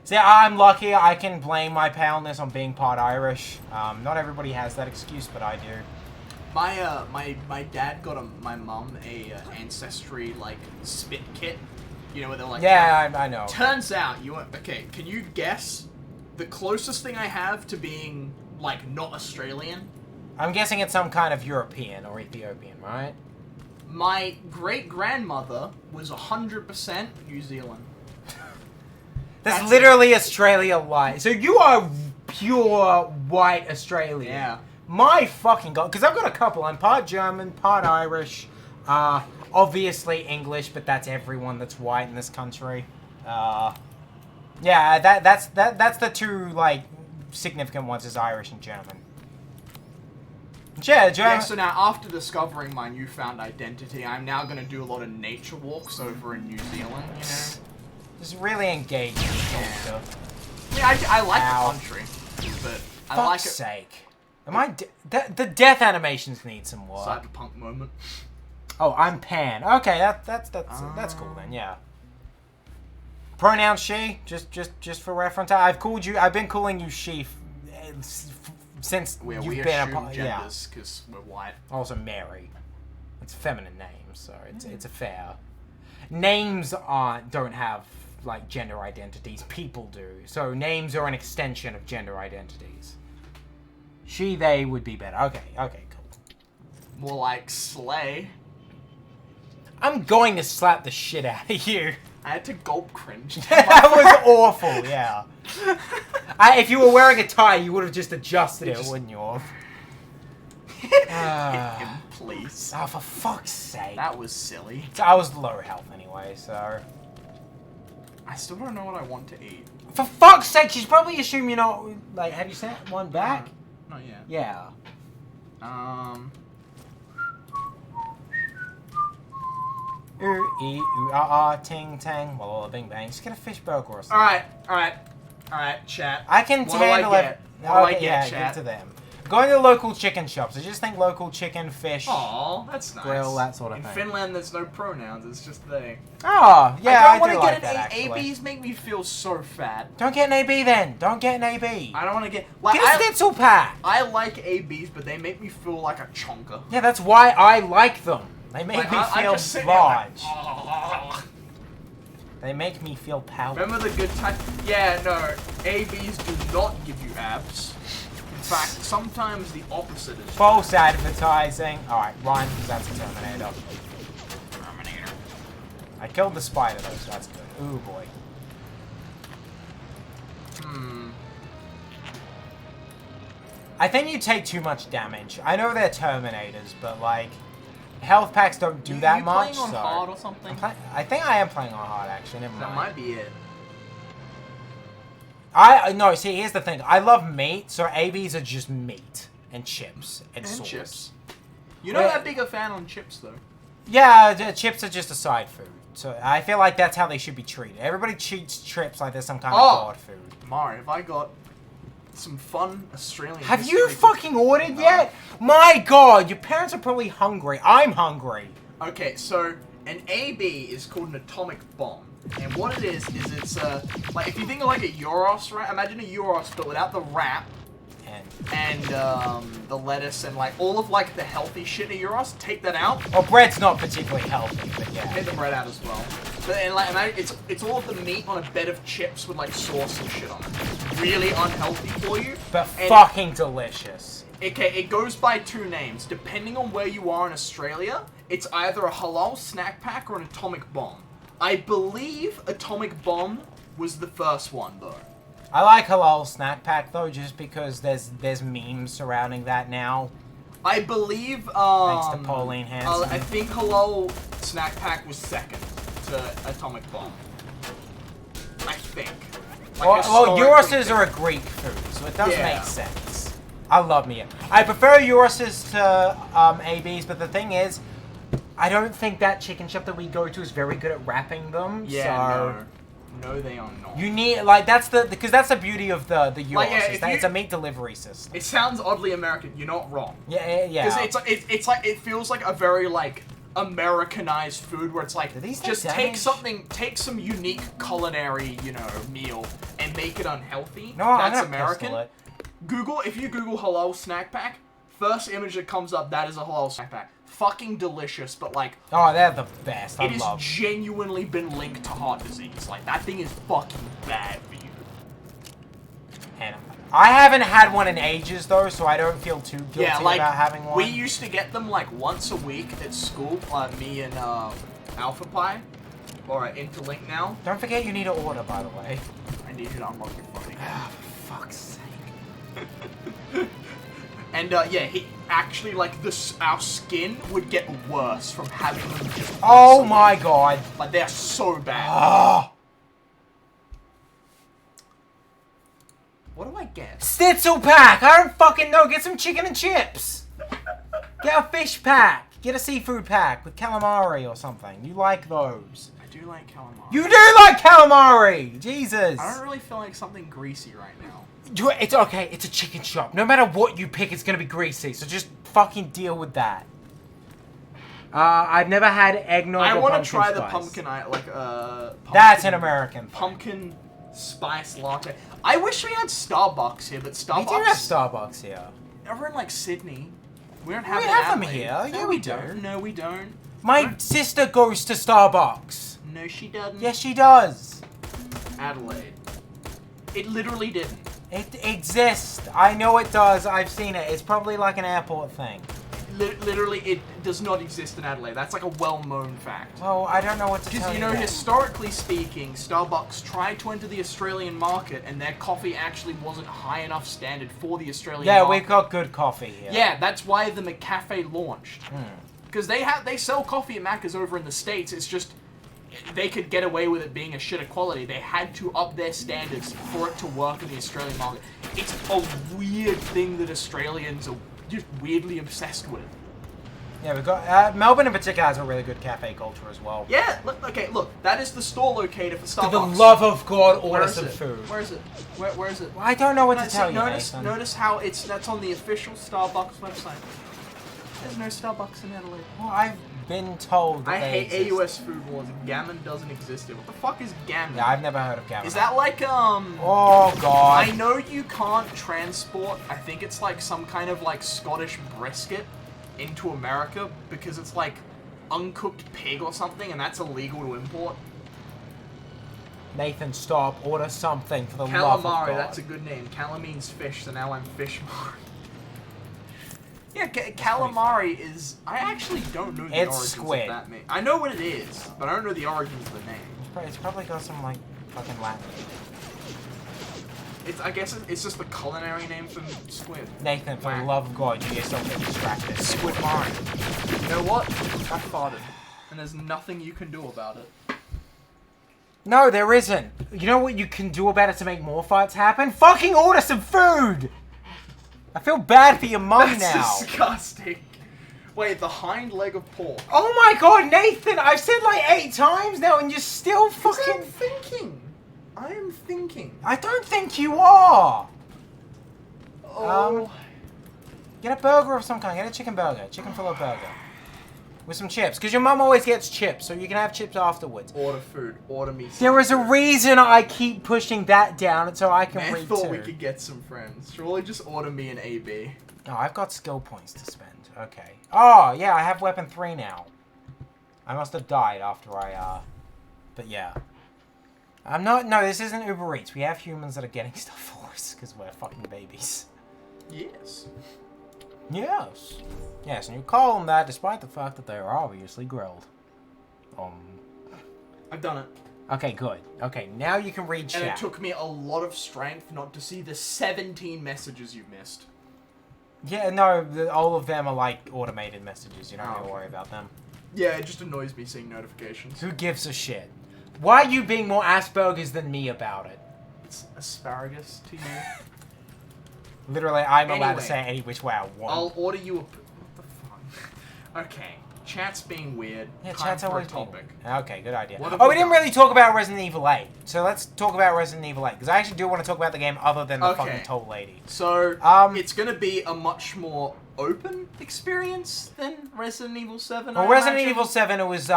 See, I'm lucky. I can blame my paleness on being part Irish. Not everybody has that excuse, but I do. My dad got my mum a ancestry like spit kit. You know where they're like. Yeah, I know. Turns out okay. Can you guess the closest thing I have to being like not Australian? I'm guessing it's some kind of European or Ethiopian, right? My great-grandmother was 100% New Zealand. That's literally Australia light. So you are pure white Australian. Yeah. My fucking god. Because I've got a couple. I'm part German, part Irish. Obviously English, but that's everyone that's white in this country. Yeah, that's the two, like, significant ones is Irish and German. Yeah, German. Yeah, so now after discovering my newfound identity, I'm now going to do a lot of nature walks over in New Zealand, you know? Just really engaged with culture. Yeah, I like Ow. the country, but I Fuck's like it. sake. Am I the death animations need some work. Cyberpunk moment. Oh, I'm Pan. Okay, that's cool then, yeah. Pronoun she, just for reference. I've been calling you she since We you've been assume a yeah. genders because we're white. Also Mary. It's a feminine name, so it's a fair. Names don't have like gender identities. People do. So names are an extension of gender identities. She, they would be better. Okay, cool. More like slay. I'm going to slap the shit out of you. I had to gulp cringe. That was awful, yeah. If you were wearing a tie, you would have just adjusted it, wouldn't you? Hit him, please. Oh, for fuck's sake. That was silly. I was low health anyway, so... I still don't know what I want to eat. For fuck's sake, she's probably assumed you're not... Like, have you sent one back? Not yet. Yeah. Ooh, ee, ooh, ah, ting, tang, walla, bing, bang. Just get a fish burger or something. Alright, chat. I can What do I handle get? it. What do I Okay, get, yeah, chat? give it to them. Going to the local chicken shops. I just think local chicken, fish, Aw, that's nice. grill, that sort of In thing. Finland, there's no pronouns. It's just they. Oh, yeah, I I, don't do want like to that, get an actually. ABs make me feel so fat. Don't get an AB then. Don't get an AB. I don't want to get... Like, Get a schnitzel pack. I like ABs, but they make me feel like a chonker. Yeah, that's why I like them. They make Like, me I feel just sit there like, large. "Oh." They make me feel powerful. Remember the good time? Yeah, no. ABs do not give you abs. In fact, sometimes the opposite is False advertising. Alright, run, because that's a Terminator. Terminator. I killed the spider though, so that's good. Ooh boy. I think you take too much damage. I know they're Terminators, but like, health packs don't do that much. Playing on so hard or something? I think I am playing on hard actually. Never mind. That might be it. No, see, here's the thing. I love meat, so ABs are just meat and chips and sauce. Chips. You're not that big a fan on chips, though. Yeah, the chips are just a side food. So I feel like that's how they should be treated. Everybody treats chips like they're some kind of god food. Mari, have I got some fun Australian Have history you to- fucking ordered yet? My god, your parents are probably hungry. I'm hungry. Okay, so an AB is called an atomic bomb. And what it is it's like, if you think of like a Euros, right? Imagine a Euros, but without the wrap and the lettuce and like all of like the healthy shit in a Euros. Take that out. Well, bread's not particularly healthy, but yeah. Take the bread out as well. But and like imagine it's all of the meat on a bed of chips with like sauce and shit on it. Really unhealthy for you. But and fucking delicious. Okay, it goes by two names. Depending on where you are in Australia, it's either a halal snack pack or an atomic bomb. I believe atomic bomb was the first one though. I like halal snack pack though, just because there's memes surrounding that now. I believe Thanks to Pauline Hanson. I think halal snack pack was second to atomic bomb. I think. Like Well, historically- Euroses are a Greek food, so it does Yeah. make sense. I love me. I prefer Euroses to ABs, but the thing is, I don't think that chicken shop that we go to is very good at wrapping them. Yeah, so no, they are not. you need that's the beauty of the Euros Like, yeah, is if that you- it's a meat delivery system. It sounds oddly American. You're not wrong. Yeah. Because it's like it feels like a very like Americanized food where it's like Do these just take take some unique culinary meal and make it unhealthy. No, I'm That's gonna American. pistol it. If you Google halal snack pack, first image that comes up that is a halal snack pack. Fucking delicious, but like Oh, they're the best. I it has love. genuinely been linked to heart disease. Like that thing is fucking bad for you. And I haven't had one in ages though, so I don't feel too guilty Yeah, like about having one. we used to get them like once a week at school. Me and Alpha Pie, or Interlink now. Don't forget you need to order, by the way. I need you to unlock your phone again. Ah, for fuck's sake. And yeah, he actually like our skin would get worse from having them just. Oh my god! Like they're so bad. Ah! What do I get? Schnitzel pack! I don't fucking know. Get some chicken and chips. Get a fish pack. Get a seafood pack with calamari or something. You like those. I do like calamari. You do like calamari! Jesus! I don't really feel like something greasy right now. It's okay, it's a chicken shop. No matter what you pick, it's gonna be greasy, so just fucking deal with that. I've never had eggnog I want to try spice. the pumpkin, pumpkin, That's an American thing. Pumpkin spice latte. I wish we had Starbucks here, but Starbucks... We do have Starbucks here. Over in, like, Sydney. We don't have them here. No, Yeah, we do. No, we don't. My sister goes to Starbucks. No, she doesn't. Yes, she does. Adelaide. It literally didn't. It exists. I know it does. I've seen it. It's probably like an airport thing. Literally, it does not exist in Adelaide. That's like a well-known fact. Well, I don't know what to tell Because, you. you know, then. historically speaking, Starbucks tried to enter the Australian market, and their coffee actually wasn't high enough standard for the Australian market. Yeah, we've got good coffee here. Yeah, that's why the McCafe launched. Because they sell coffee at Macca's over in the States. It's just they could get away with it being a shitter quality. They had to up their standards for it to work in the Australian market. It's a weird thing that Australians are just weirdly obsessed with. Yeah, we've got Melbourne in particular has a really good cafe culture as well. Yeah, okay, look, that is the store locator for Starbucks. For the love of God, Where order is some it? food. Where is it? Where is it? Well, I don't know what No, to tell you, notice, Nathan. notice how that's on the official Starbucks website. There's no Starbucks in Adelaide. Well, I've been told that I they hate exist. AUS food wars. Gammon doesn't exist here. What the fuck is gammon? Yeah, I've never heard of gammon. Is that like Oh God! I know you can't transport. I think it's like some kind of like Scottish brisket into America because it's like uncooked pig or something, and that's illegal to import. Nathan, stop! Order something for the love of Calamari, God. that's a good name. Cala means fish, so now I'm Fishmari. Yeah, calamari is... I actually don't know the origins squid. of that name. I know what it is, but I don't know the origins of the name. It's probably got some like fucking Latin. I guess it's just the culinary name for squid. Nathan, for the love of God, you yourself get distracted. Squidmari. You know what? I farted. And there's nothing you can do about it. No, there isn't. You know what you can do about it to make more fights happen? Fucking order some food! I feel bad for your mum now. That's disgusting. Wait, the hind leg of pork. Oh my God, Nathan! I've said like 8 times now and you're still fucking... I'm thinking. I am thinking. I don't think you are! Oh. Get a burger of some kind. Get a chicken burger. Chicken fillet burger. With some chips. Because your mum always gets chips, so you can have chips afterwards. Order food. Order me some. There is a reason I keep pushing that down so I can I read thought too. we could get some friends. Surely just order me an AB. Oh, I've got skill points to spend. Okay. Oh, yeah, I have weapon 3 now. I must have died after I, But yeah. I'm not... No, this isn't Uber Eats. We have humans that are getting stuff for us because we're fucking babies. Yes. Yes. Yes, and you call them that despite the fact that they are obviously grilled. I've done it. Okay, good. Okay, now you can read chat. And it took me a lot of strength not to see the 17 messages you've missed. Yeah, no, all of them are like automated messages. You don't have to worry about them. Yeah, it just annoys me seeing notifications. Who gives a shit? Why are you being more Asperger's than me about it? It's asparagus to you. Literally, I'm allowed to Anyway, say any which way I want. I'll order you a... What the fuck? Okay. Chat's being weird. Yeah, Time chat's for always a topic. Okay, good idea. What have Oh, we we didn't got? really talk about Resident Evil 8. So let's talk about Resident Evil 8. Because I actually do want to talk about the game other than the fucking toll lady. So, it's going to be a much more open experience than Resident Evil 7, Well, I Resident imagine. Evil 7, it was,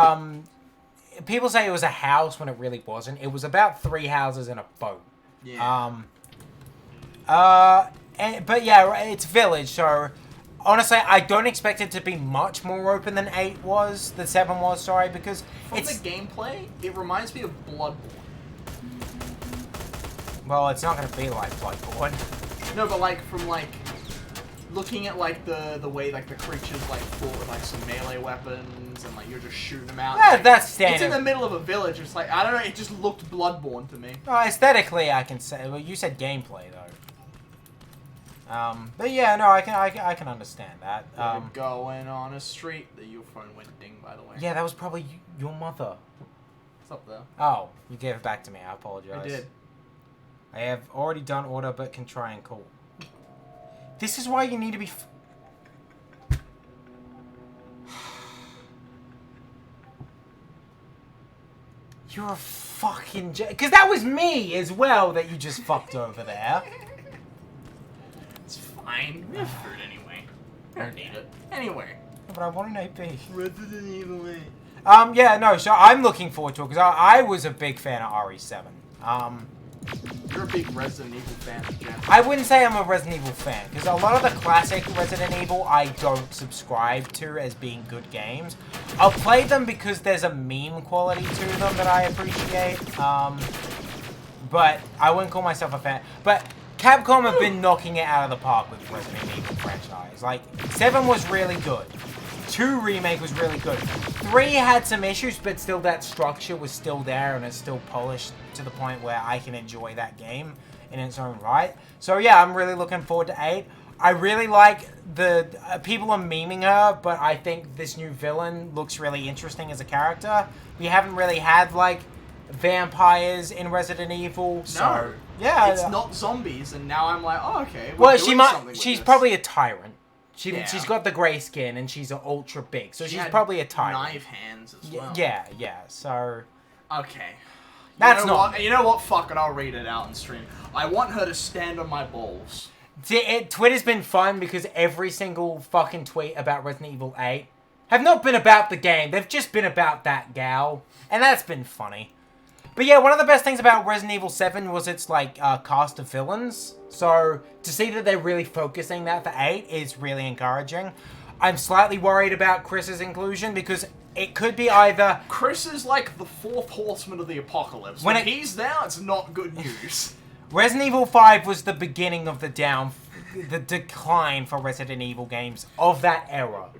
people say it was a house when it really wasn't. It was about 3 houses and a boat. Yeah. But yeah, it's village, so honestly, I don't expect it to be much more open than 8 was, than 7 was, sorry, because From it's... the gameplay, it reminds me of Bloodborne. Well, it's not going to be like Bloodborne. No, but like, from like, looking at like the way like the creatures like fought with like some melee weapons and like you're just shooting them out. Yeah, like, that's standard. It's in the middle of a village, it's like, I don't know, it just looked Bloodborne to me. Aesthetically, I can say... Well, you said gameplay, though. But yeah, no, I can understand that. We're going on a street. Your phone went ding, by the way. Yeah, that was probably your mother. It's up there. Oh, you gave it back to me. I apologize. I did. I have already done order, but can try and call. This is why you need to be... You're a fucking... Because that was me as well that you just fucked over there. It's fine. We have food anyway. I don't need it. Anyway. But I want an AP. Resident Evil 8. Yeah, no, so I'm looking forward to it, because I was a big fan of RE7. You're a big Resident Evil fan, Jen. I wouldn't say I'm a Resident Evil fan, because a lot of the classic Resident Evil I don't subscribe to as being good games. I'll play them because there's a meme quality to them that I appreciate, but I wouldn't call myself a fan. But Capcom have been knocking it out of the park with the Resident Evil franchise. Like, 7 was really good. 2 Remake was really good. 3 had some issues, but still that structure was still there and it's still polished to the point where I can enjoy that game in its own right. So yeah, I'm really looking forward to 8. I really like the... people are memeing her, but I think this new villain looks really interesting as a character. We haven't really had, like, vampires in Resident Evil, so... No. Yeah. It's not zombies, and now I'm like, oh, okay. Well, she's probably a tyrant. Yeah. She's got the grey skin and she's ultra big, so she's probably a tyrant. Knife hands as well. Yeah, so... Okay. That's not... You know what? Fuck it, I'll read it out in stream. I want her to stand on my balls. Twitter's been fun because every single fucking tweet about Resident Evil 8 have not been about the game. They've just been about that gal. And that's been funny. But yeah, one of the best things about Resident Evil 7 was its, like, cast of villains. So, to see that they're really focusing that for 8 is really encouraging. I'm slightly worried about Chris's inclusion because it could be either... Chris is like the 4th horseman of the apocalypse. When he's there, it's not good news. Resident Evil 5 was the beginning of the decline for Resident Evil games of that era.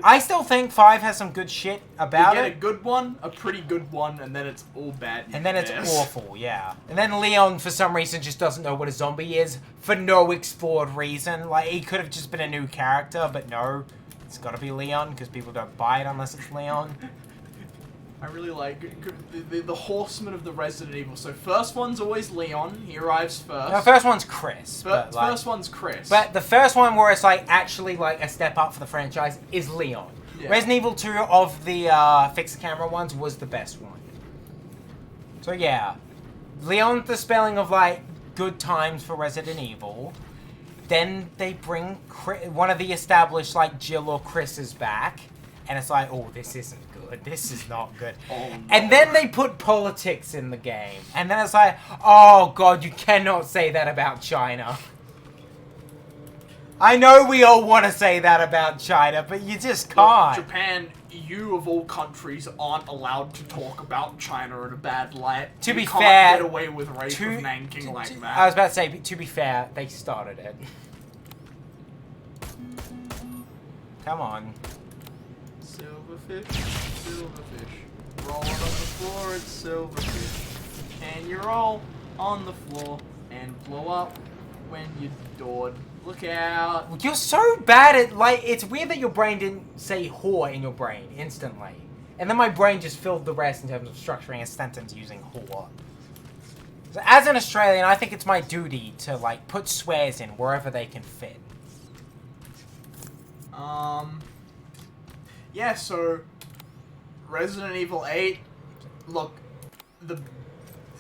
I still think 5 has some good shit about it. You get a good one, a pretty good one, and then it's all bad. And then it's awful, yeah. And then Leon, for some reason, just doesn't know what a zombie is for no explored reason. Like, he could have just been a new character, but no. It's gotta be Leon, because people don't buy it unless it's Leon. I really like the horseman of the Resident Evil. So first one's always Leon. He arrives first. No, first one's Chris. First one's Chris. But the first one where it's like actually like a step up for the franchise is Leon. Yeah. Resident Evil 2 of the fixed camera ones was the best one. So yeah, Leon's the spelling of like good times for Resident Evil. Then they bring one of the established like Jill or Chris's back. And it's like, oh, this isn't good. This is not good. Oh, no. And then they put politics in the game. And then it's like, oh, God, you cannot say that about China. I know we all want to say that about China, but you just can't. Look, Japan, you of all countries aren't allowed to talk about China in a bad light. To be can't fair... get away with rape of Nanking like that. I was about to say, to be fair, they started it. Come on. Silverfish, silverfish, rolling on the floor, it's silverfish. And you roll on the floor and blow up when you're doored. Look out. You're so bad at, like, it's weird that your brain didn't say whore in your brain instantly. And then my brain just filled the rest in terms of structuring a sentence using whore. So as an Australian, I think it's my duty to, like, put swears in wherever they can fit. Yeah, so Resident Evil 8, look,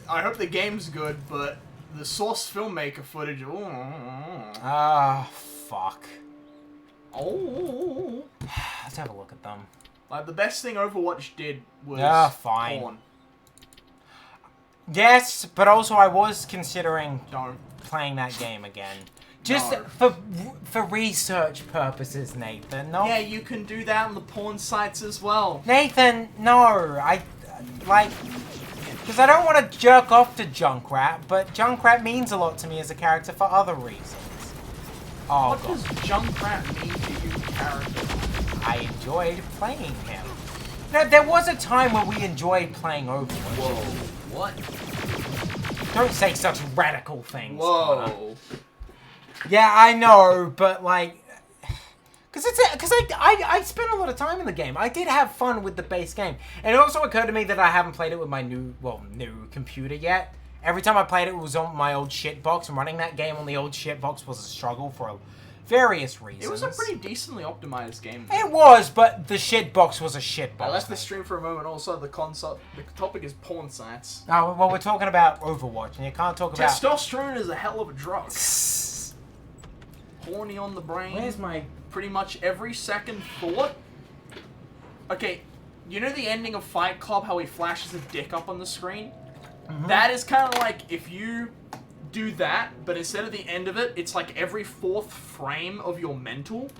I hope the game's good, but the source filmmaker footage, fuck. Oh. Let's have a look at them. Like, the best thing Overwatch did was fine. porn. Yes, but also I was considering playing that game again. Just for research purposes, Nathan. No. Yeah, you can do that on the porn sites as well. Nathan, no. Because I don't want to jerk off to Junkrat, but Junkrat means a lot to me as a character for other reasons. Oh, what does Junkrat mean to you, character? I enjoyed playing him. No, there was a time where we enjoyed playing Overwatch. Whoa. What? Don't say such radical things. Whoa. Yeah, I know, but like, because I spent a lot of time in the game. I did have fun with the base game, and it also occurred to me that I haven't played it with my new computer yet. Every time I played it, it was on my old shitbox, and running that game on the old shitbox was a struggle for various reasons. It was a pretty decently optimized game. It was, but the shitbox was a shitbox. I left the stream for a moment. Also, the topic is porn sites. Oh, well, we're talking about Overwatch, and you can't talk about... Testosterone is a hell of a drug. Horny on the brain. Where's my... Pretty much every second thought. Okay, you know the ending of Fight Club, how he flashes a dick up on the screen? Mm-hmm. That is kind of like if you do that, but instead of the end of it, it's like every fourth frame of your mental.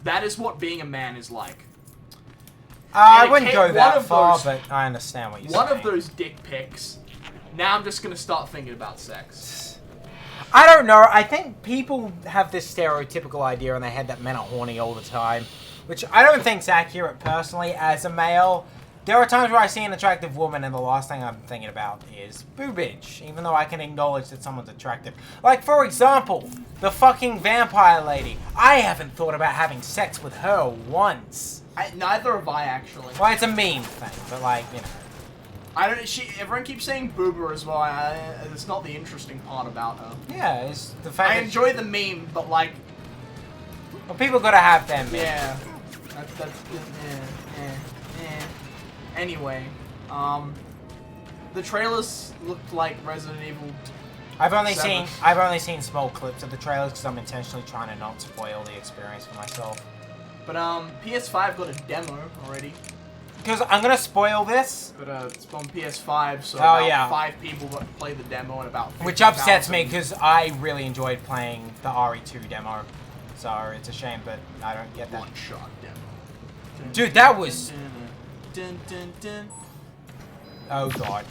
That is what being a man is like. I wouldn't go that far, but I understand what you're saying. One of those dick pics, now I'm just going to start thinking about sex. I don't know. I think people have this stereotypical idea in their head that men are horny all the time, which I don't think's accurate personally as a male. There are times where I see an attractive woman and the last thing I'm thinking about is boobage, even though I can acknowledge that someone's attractive. Like, for example, the fucking vampire lady. I haven't thought about having sex with her once. Neither have I, actually. Well, it's a meme thing, but like, you know. Everyone keeps saying boober as well. It's not the interesting part about her. Yeah, it's the fact I enjoy the meme, but like... Well, people gotta have them, man. Yeah. Anyway, the trailers looked like Resident Evil. I've only seen small clips of the trailers because I'm intentionally trying to not spoil the experience for myself. But PS5 got a demo already. Because I'm gonna spoil this. But it's on PS5, so about 5 people got to play the demo and about 50,000. Which upsets me because I really enjoyed playing the RE2 demo. So it's a shame, but I don't get that. One-shot demo. Dude, that was... Oh god.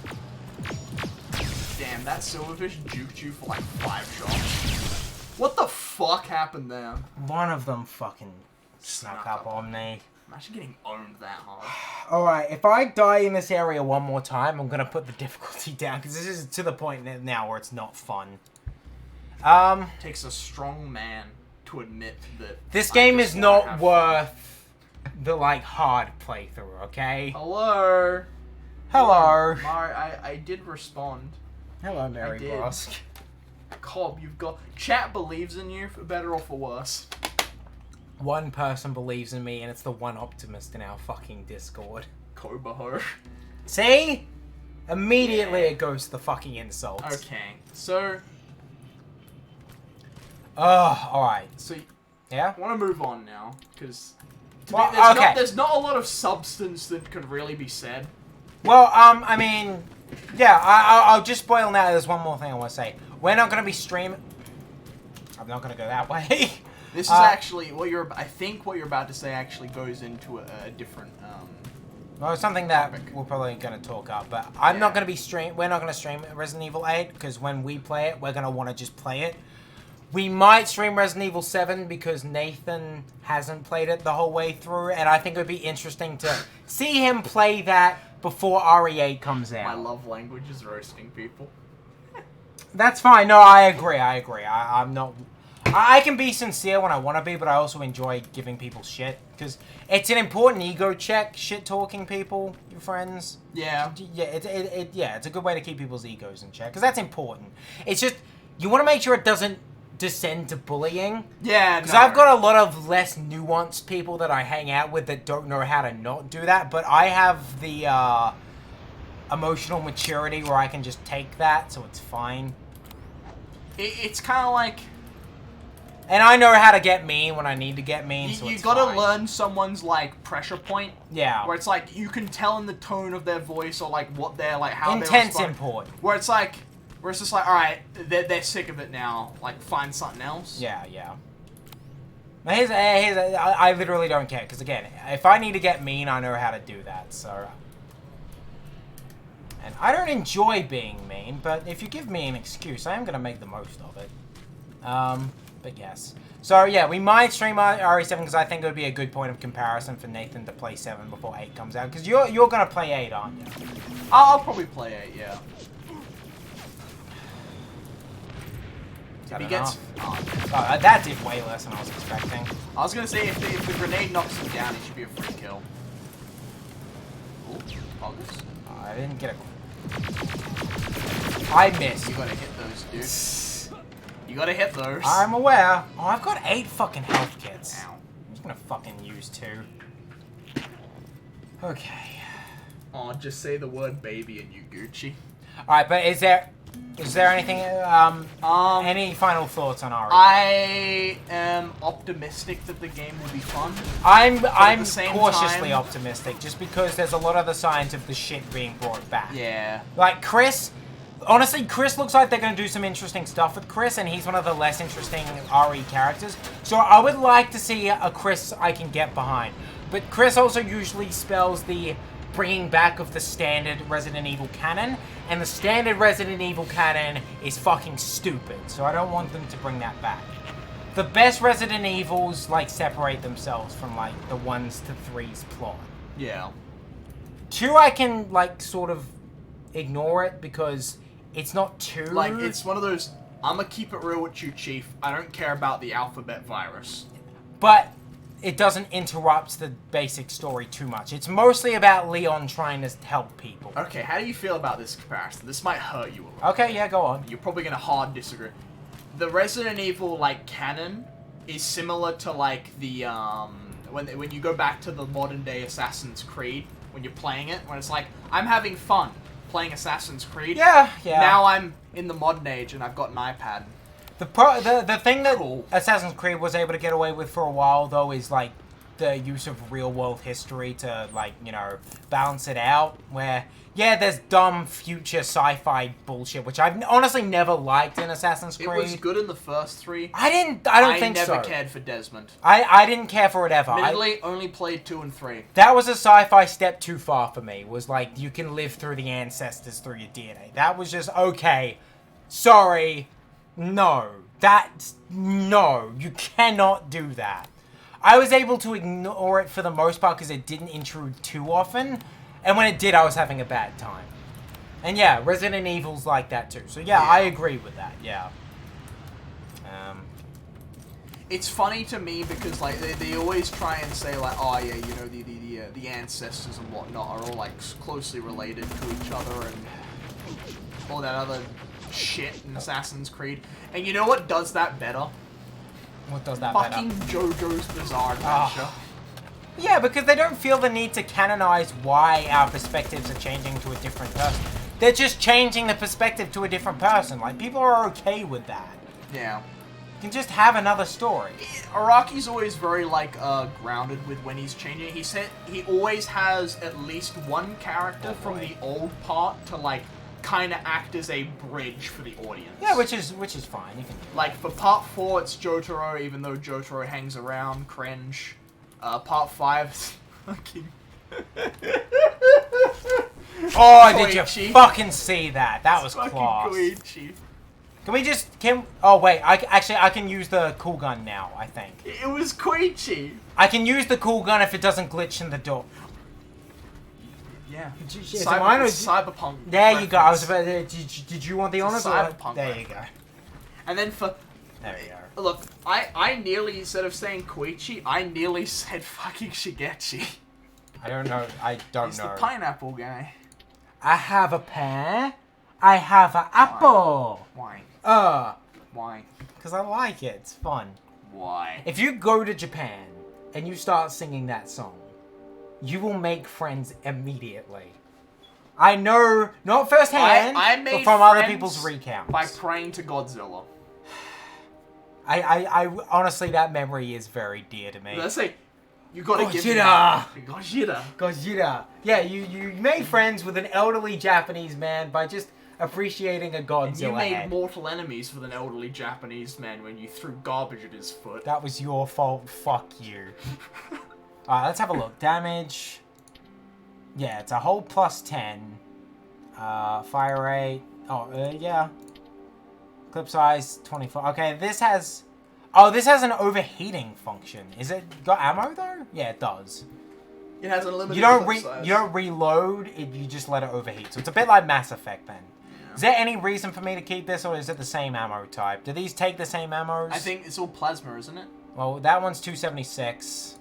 Damn, that silverfish juked you for like 5 shots. What the fuck happened there? One of them fucking snuck up on me. I'm actually getting owned that hard. Alright, if I die in this area one more time, I'm gonna put the difficulty down, because this is to the point now where it's not fun. Takes a strong man to admit that... This game is not worth the, like, hard playthrough, okay? Hello? Hello. Mari, I did respond. Hello, Mary Brosk. Cobb, you've got... Chat believes in you, for better or for worse. One person believes in me, and it's the one optimist in our fucking Discord. Kobaho. See? Immediately it goes to the fucking insults. Okay, so... alright. So, yeah? I want to move on now, because... Well, there's not a lot of substance that could really be said. Well, I mean... Yeah, I'll just spoil now. There's one more thing I want to say. We're not going to be streaming... I'm not going to go that way. This is actually I think what you're about to say actually goes into a different well, it's something that we're probably going to talk up, but I'm not going to be we're not going to stream Resident Evil 8 because when we play it, we're going to want to just play it. We might stream Resident Evil 7 because Nathan hasn't played it the whole way through, and I think it would be interesting to see him play that before RE8 comes out. My love language is roasting people. That's fine. No, I agree. I'm not... I can be sincere when I want to be, but I also enjoy giving people shit. Because it's an important ego check, shit-talking people, your friends. Yeah. Yeah, it's a good way to keep people's egos in check. Because that's important. It's just, you want to make sure it doesn't descend to bullying. Yeah, Because I've got a lot of less nuanced people that I hang out with that don't know how to not do that. But I have the emotional maturity where I can just take that, so it's fine. It's kind of like... And I know how to get mean when I need to get mean, so it's fine. You gotta learn someone's, like, pressure point. Yeah. Where it's like, you can tell in the tone of their voice or, like, what they're, like, how they're Intense important. Where it's like, where it's just like, alright, they're sick of it now. Like, find something else. Yeah. Now I literally don't care, because again, if I need to get mean, I know how to do that, so... And I don't enjoy being mean, but if you give me an excuse, I am going to make the most of it. But yes. So yeah, we might stream RE7 because I think it would be a good point of comparison for Nathan to play 7 before 8 comes out. Because you're going to play 8, aren't you? I'll probably play 8, yeah. Is that He enough? gets... Oh, Oh, that did way less than I was expecting. I was gonna say, if the grenade knocks him down, it should be a free kill. Ooh, August. I didn't get a... I missed. You gotta hit those, dude. You gotta hit those. I'm aware. Oh, I've got 8 fucking health kits. Ow. I'm just gonna fucking use 2. Okay. Oh, just say the word baby and you Gucci. Alright, but is there anything, any final thoughts on Ari? I am optimistic that the game will be fun. I'm the same cautiously time- optimistic, just because there's a lot of the signs of the shit being brought back. Yeah. Like, Chris... Honestly, Chris looks like they're going to do some interesting stuff with Chris, and he's one of the less interesting RE characters. So I would like to see a Chris I can get behind. But Chris also usually spells the bringing back of the standard Resident Evil canon, and the standard Resident Evil canon is fucking stupid, so I don't want them to bring that back. The best Resident Evils, like, separate themselves from, like, the 1s to 3s plot. Yeah. 2, I can, like, sort of ignore it because it's not too... Like, it's one of those, I'm gonna keep it real with you, Chief. I don't care about the alphabet virus. But it doesn't interrupt the basic story too much. It's mostly about Leon trying to help people. Okay, how do you feel about this comparison? This might hurt you a little. Okay, yeah, go on. You're probably gonna hard disagree. The Resident Evil, like, canon is similar to, like, the, when you go back to the modern day Assassin's Creed, when you're playing it, when it's like, I'm having fun playing Assassin's Creed. Yeah, yeah. Now I'm in the modern age and I've got an iPad. The thing that Cool. Assassin's Creed was able to get away with for a while, though, is, like, the use of real-world history to, like, you know, balance it out, where, yeah, there's dumb future sci-fi bullshit, which I've honestly never liked in Assassin's Creed. It was good in the first 3. I don't think so. I never cared for Desmond. I didn't care for it ever. Admittedly, only played 2 and 3. That was a sci-fi step too far for me. Was like, you can live through the ancestors through your DNA. That was just, okay, sorry, no. No, you cannot do that. I was able to ignore it for the most part because it didn't intrude too often. And when it did, I was having a bad time. And yeah, Resident Evil's like that too. So yeah, I agree with that, yeah. It's funny to me because, like, they always try and say, like, oh yeah, you know, the ancestors and whatnot are all, like, closely related to each other and all that other shit in Assassin's Creed. And you know what does that better? What does that Fucking better? JoJo's Bizarre Adventure. Yeah, because they don't feel the need to canonize why our perspectives are changing to a different person. They're just changing the perspective to a different person. Like, people are okay with that. Yeah. You can just have another story. Araki's always very, like, grounded with when he's changing. He said he always has at least one character from the old part to, like, kind of act as a bridge for the audience. Yeah, which is fine. You can do like, for part 4, it's Jotaro, even though Jotaro hangs around. Cringe. Part 5 is fucking... Oh, did you Koichi. fucking see that? That was fucking class. Koichi. Can we just... Oh, wait. I can use the cool gun now, I think. It was Koichi. I can use the cool gun if it doesn't glitch in the door. Yeah. Is it mine or- Cyberpunk. There you go. I was reference. about to... Did you want the honors? Cyberpunk There you go. And then for... There you go. Look, I nearly, instead of saying Koichi, I nearly said fucking Shigechi. I don't know. I don't He's know. the pineapple guy. I have a pear. I have an apple. Why? Why? Because I like it. It's fun. Why? If you go to Japan and you start singing that song, you will make friends immediately. I know, not firsthand, I but made from other friends people's recounts. by praying to Godzilla. I honestly, that memory is very dear to me. Let's say, you gotta give me Gojira! Gojira. Gojira. Yeah, you made friends with an elderly Japanese man by just appreciating a Godzilla And you made head. mortal enemies with an elderly Japanese man when you threw garbage at his foot. That was your fault. Fuck you. Alright, let's have a look. Damage. Yeah, it's a whole plus 10. Fire rate. Oh, yeah. Clip size, 24. Okay, this has... Oh, this has an overheating function. Is it got ammo, though? Yeah, it does. It has a limited You don't clip size. you don't reload, you just let it overheat. So it's a bit like Mass Effect, then. Yeah. Is there any reason for me to keep this, or is it the same ammo type? Do these take the same ammos? I think it's all plasma, isn't it? Well, that one's 276.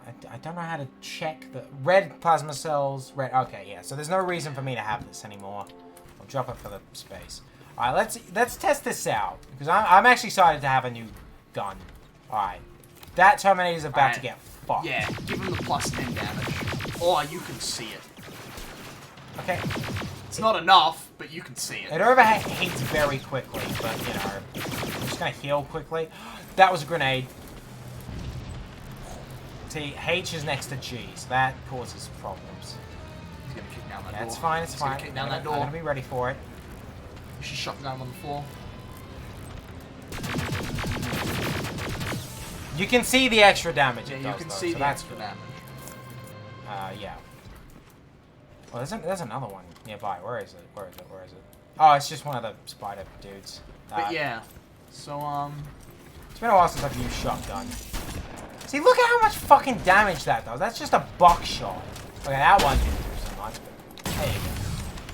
I don't know how to check the... Red plasma cells, red... Okay, yeah, so there's no reason for me to have this anymore. I'll drop it for the space. Alright, let's test this out. Because I'm actually excited to have a new gun. Alright. That Terminator's about to get fucked. Yeah, give him the plus 10 damage. Oh, you can see it. Okay. It's not enough, but you can see it. It overheats very quickly, but, you know... I'm just gonna heal quickly. That was a grenade. See, H is next to G, so that causes problems. He's gonna kick down that door. It's fine, it's He's fine. Gonna kick down that door. I'm gonna be ready for it. She's shotgun him on the floor. You can see the extra damage it Yeah, does, you can though, see so the that's extra good. damage. Yeah. Well, there's another one nearby. Where is it? Where is it? Where is it? Oh, it's just one of the spider dudes. But yeah, so It's been a while since I've used shotgun. See, look at how much fucking damage that does. That's just a buckshot. Okay, that one didn't do so much, but there you go.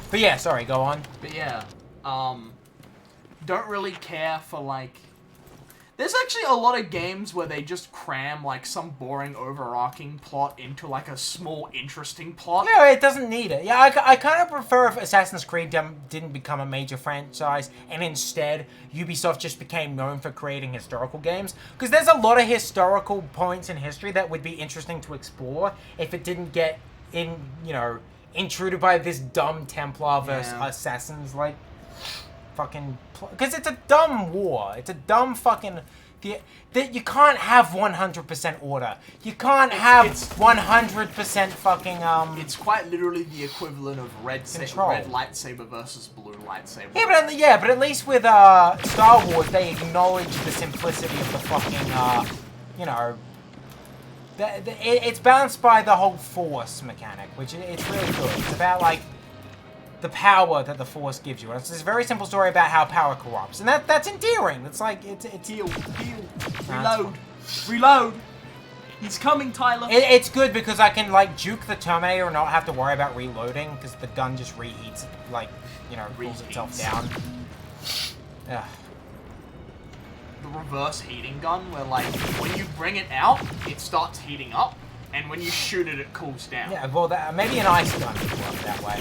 But yeah, sorry, go on. But yeah, don't really care for, like... There's actually a lot of games where they just cram, like, some boring overarching plot into, like, a small, interesting plot. Yeah, it doesn't need it. Yeah, I kind of prefer if Assassin's Creed didn't become a major franchise, and instead, Ubisoft just became known for creating historical games. Because there's a lot of historical points in history that would be interesting to explore if it didn't get, intruded by this dumb Templar versus Assassins, like... fucking... Because it's a dumb war. It's a dumb fucking... That you can't have 100% order. You can't have 100% fucking, It's quite literally the equivalent of red lightsaber versus blue lightsaber. Yeah, but at least with, Star Wars, they acknowledge the simplicity of the fucking, it's balanced by the whole Force mechanic, which it's really good. It's about, like... the power that the Force gives you. And it's this very simple story about how power corrupts. And that's endearing. It's like, it's... Heal. Reload. He's coming, Tyler. It's good because I can, like, juke the Terminator and not have to worry about reloading because the gun just reheats, like, cools itself down. Ugh. The reverse heating gun where, like, when you bring it out, it starts heating up. And when you shoot it, it cools down. Yeah, well, maybe an ice gun would work that way.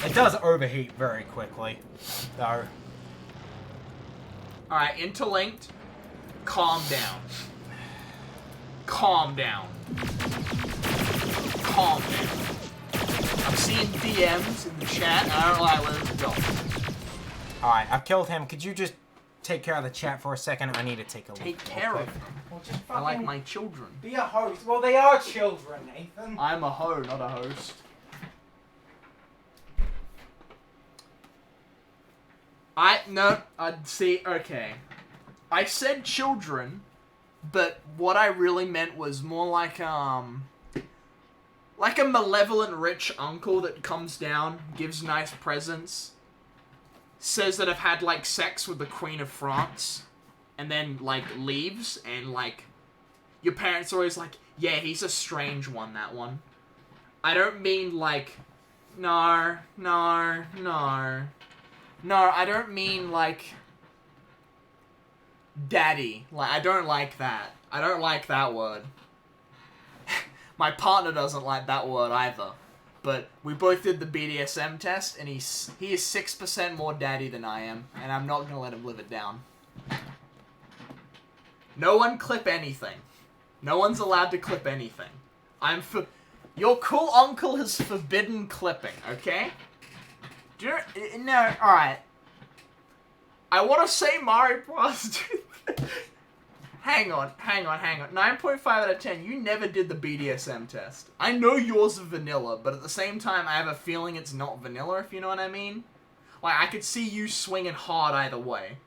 It does overheat very quickly, though. Alright, interlinked. Calm down. Calm down. Calm down. I'm seeing DMs in the chat, and I don't like where this is going. Alright, I've killed him. Could you just take care of the chat for a second? I need to take a look. Take care of them. Well, just I like my children. Be a host. Well, they are children, Nathan. I'm a hoe, not a host. I'd see, okay. I said children, but what I really meant was more like a malevolent rich uncle that comes down, gives nice presents, says that I've had, like, sex with the Queen of France, and then, like, leaves, and, like, your parents are always like, yeah, he's a strange one, that one. I don't mean, like, no, I don't mean, like, daddy. Like, I don't like that. I don't like that word. My partner doesn't like that word either. But we both did the BDSM test, and he is 6% more daddy than I am, and I'm not gonna let him live it down. No one clip anything. No one's allowed to clip anything. Your cool uncle has forbidden clipping, okay? No, alright. I want to say Mario Bros. Hang on. 9.5 out of 10. You never did the BDSM test. I know yours is vanilla, but at the same time, I have a feeling it's not vanilla, if you know what I mean. Like, I could see you swinging hard either way.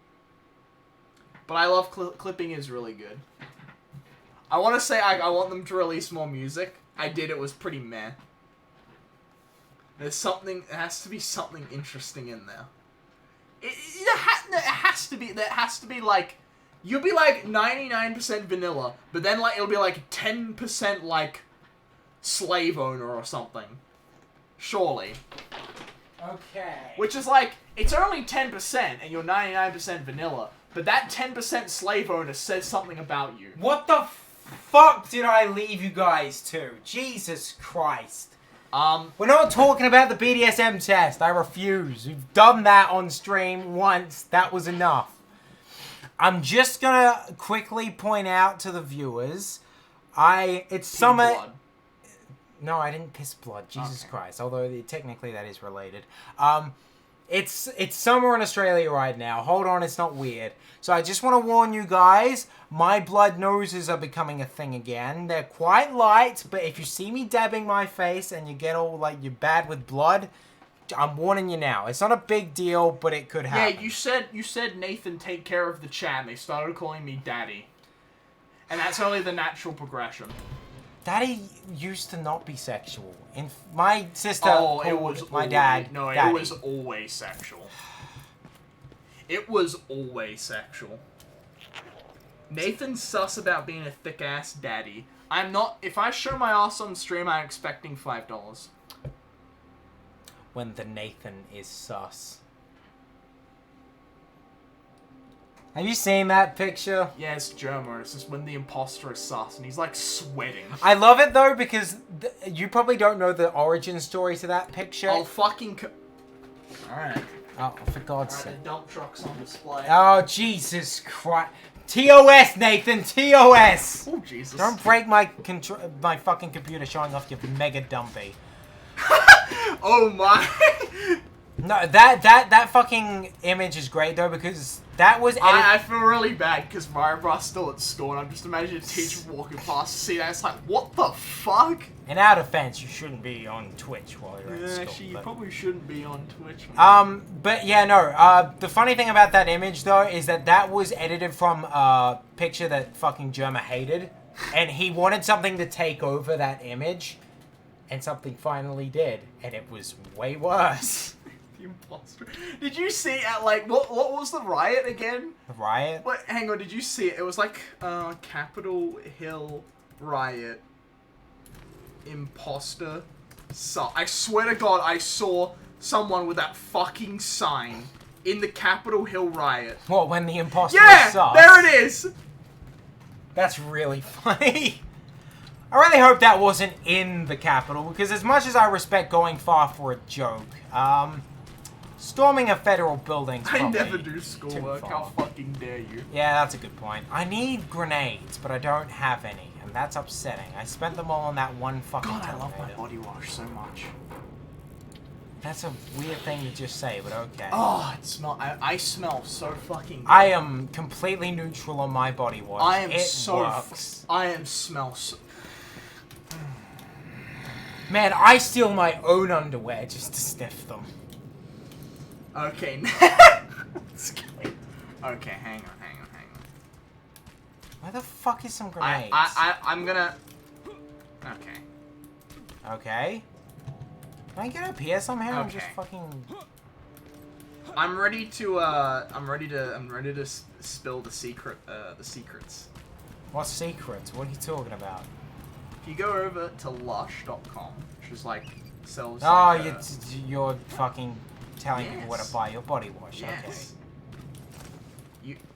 But I love clipping is really good. I want to say I want them to release more music. I did. It was pretty meh. There's something. There has to be something interesting in there. It has to be. There has to be like. You'll be like 99% vanilla, but then like it'll be like 10% like slave owner or something. Surely. Okay. Which is like, it's only 10% and you're 99% vanilla, but that 10% slave owner says something about you. What the fuck did I leave you guys to? Jesus Christ. We're not talking about the BDSM test. I refuse. We've done that on stream once. That was enough. I'm just gonna quickly point out to the viewers, it's summer. Blood. No, I didn't piss blood. Jesus Christ. Although technically that is related. It's summer in Australia right now. Hold on, it's not weird. So I just want to warn you guys, my blood noses are becoming a thing again. They're quite light, but if you see me dabbing my face and you get all like you're bad with blood, I'm warning you now. It's not a big deal, but it could happen. Yeah, you said Nathan, take care of the chat. And they started calling me Daddy, and that's only the natural progression. Daddy used to not be sexual. My sister my dad. No, Daddy. It was always sexual. It was always sexual. Nathan's sus about being a thick-ass daddy. I'm not... If I show my ass on stream, I'm expecting $5. When the Nathan is sus. Have you seen that picture? Yeah, it's German. It's just when the imposter is sus, and he's, like, sweating. I love it, though, because you probably don't know the origin story to that picture. Oh, fucking... Alright. Oh, for God's sake. The dump truck's on display. Oh, Jesus Christ. TOS, Nathan! TOS! Oh, Jesus. Don't break my fucking computer showing off your mega dumpy. Oh, my... No, that fucking image is great, though, because that was... I feel really bad, because Mario Bros. Still at school, and I'm just imagining a teacher walking past to see that. It's like, what the fuck? In our defense, you shouldn't be on Twitch while you're at school. Actually, you probably shouldn't be on Twitch. But yeah, no, the funny thing about that image, though, is that was edited from a picture that fucking Germa hated, and he wanted something to take over that image, and something finally did, and it was way worse. Imposter. Did you see at like what was the riot again? The riot? What? Hang on. Did you see it? It was like Capitol Hill riot. Imposter. So I swear to God, I saw someone with that fucking sign in the Capitol Hill riot. What? When the imposter? Yeah, was sus? there it is. That's really funny. I really hope that wasn't in the Capitol, because as much as I respect going far for a joke, storming a federal building's I probably never do schoolwork. How fucking dare you? Yeah, that's a good point. I need grenades, but I don't have any, and that's upsetting. I spent them all on that one fucking God, I love Terminator. my body wash so much. That's a weird thing to just say, but okay. Oh, it smells. I smell so fucking good. I am completely neutral on my body wash. I am it so. works. Smell so. Man, I steal my own underwear just to sniff them. Okay. Okay, hang on. Where the fuck is some grenades? I'm gonna. Okay. Okay. Can I get up here somehow? I'm Okay. just fucking. I'm ready to spill the secrets. What secrets? What are you talking about? If you go over to lush.com, which is like sells. Oh, like, you're fucking telling Yes. people where to buy your body wash. Yes.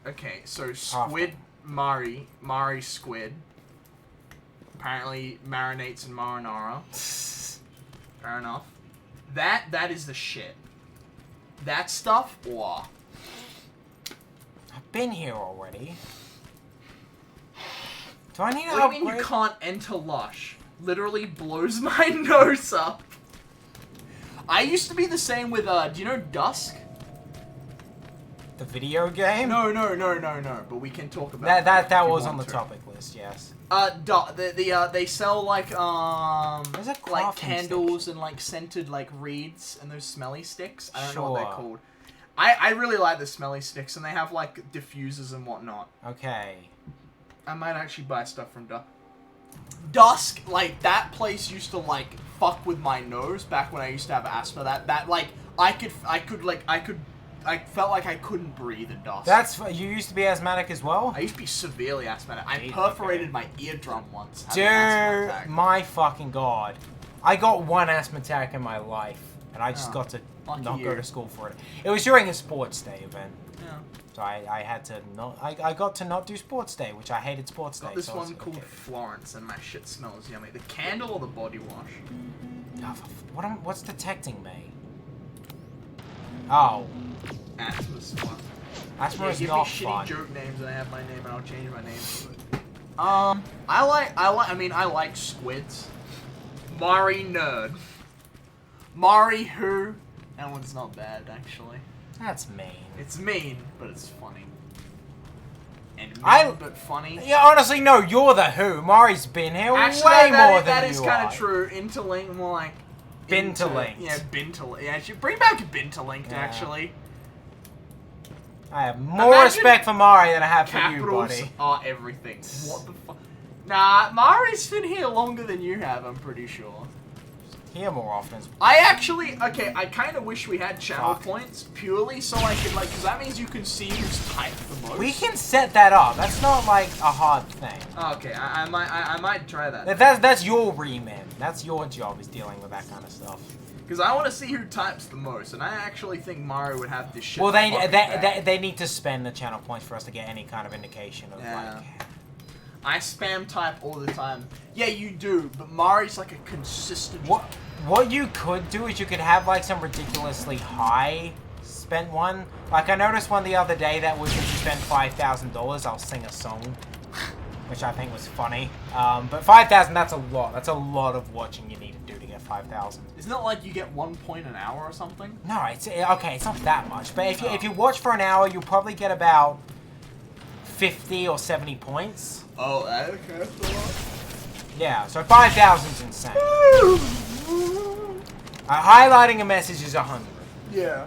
Okay, so squid Mari squid apparently marinates in marinara. Fair enough. That is the shit. That stuff, wow. I've been here already. Do I need to What do you mean you can't enter Lush? Literally blows my nose up. I used to be the same with, do you know Dusk? The video game? No, but we can talk about that was on the topic list, yes. They sell like, There's a like crafting candles station. and like scented like reeds and those smelly sticks. I don't know Sure. what they're called. I really like the smelly sticks, and they have like diffusers and whatnot. Okay. I might actually buy stuff from Dusk. Like that place used to like fuck with my nose back when I used to have asthma. That like I could I felt like I couldn't breathe in dusk. You used to be asthmatic as well? I used to be severely asthmatic. I perforated my eardrum once. Dude, my fucking god. I got one asthma attack in my life, and I just got to not go to school for it. It was during a sports day event. Yeah. So I had to not... I got to not do sports day, which I hated sports day. Got this so one called Florence, and my shit smells yummy. The candle or the body wash? Oh, what's detecting me? Oh. Asthma's fun. Asthma is give not me fun. shitty joke names, and I have my name, and I'll change my name to it. I like squids. Mari Nerd. Mari Who. That one's not bad, actually. That's mean. It's mean, but it's funny. And but funny. Yeah, honestly, no, you're the Who. Mari's been here actually, way more than that you is kind of true. Interlink, more like... Binterlinked. Yeah, Binterlinked. Yeah, bring back Binterlinked, actually. I have more respect for Mari than I have for you, buddy. Capitals are everything. What the fuck? Nah, Mari's been here longer than you have, I'm pretty sure. Here more often. I kind of wish we had channel points, purely so I could, like, because that means you can see who's typed the most. We can set that up. That's not, like, a hard thing. Okay, I might try that. That's your remit. That's your job, is dealing with that kind of stuff. Because I want to see who types the most, and I actually think Mario would have this shit. Well, they need to spend the channel points for us to get any kind of indication of, like... I spam type all the time. Yeah, you do, but Mari's like a consistent... What you could do is you could have, like, some ridiculously high spent one. Like, I noticed one the other day that was if you spend $5,000, I'll sing a song. Which I think was funny. But 5,000, that's a lot. That's a lot of watching you need to do to get 5,000. Isn't it like you get 1 point an hour or something? No, okay, it's not that much. But if you watch for an hour, you'll probably get about 50 or 70 points. Oh, okay, that's a lot. Yeah, so 5,000's insane. Highlighting a message is 100. Yeah.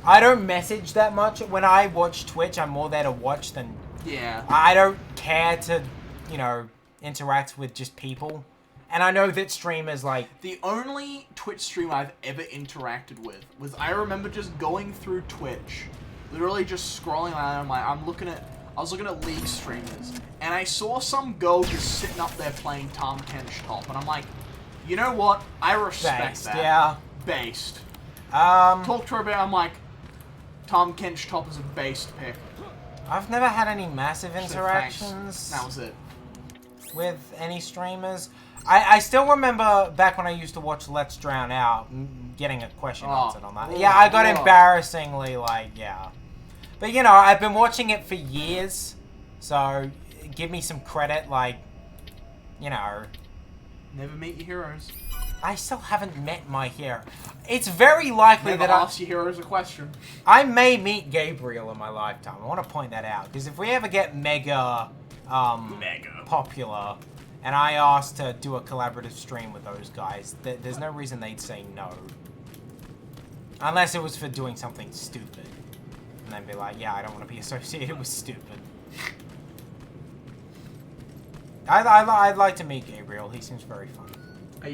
I don't message that much. When I watch Twitch, I'm more there to watch than... Yeah. I don't care to, you know, interact with just people. And I know that streamers, like... The only Twitch stream I've ever interacted with was, I remember just going through Twitch, literally just scrolling around, I was looking at League streamers, and I saw some girl just sitting up there playing Tom Kench Top, and I'm like, you know what? I respect that. Yeah. Based. Talk to her about, I'm like, Tom Kench Top is a based pick. I've never had any massive interactions. That was it. With any streamers. I still remember back when I used to watch Let's Drown Out, getting a question answered on that. Yeah, I got embarrassingly, like, yeah. But, you know, I've been watching it for years, so give me some credit, like, you know. Never meet your heroes. I still haven't met my hero. It's very likely that ask your heroes a question. I may meet Gabriel in my lifetime. I want to point that out, because if we ever get mega popular, and I ask to do a collaborative stream with those guys, there's no reason they'd say no. Unless it was for doing something stupid. And they'd be like, yeah, I don't want to be associated with stupid. I'd like to meet Gabriel. He seems very fun. Are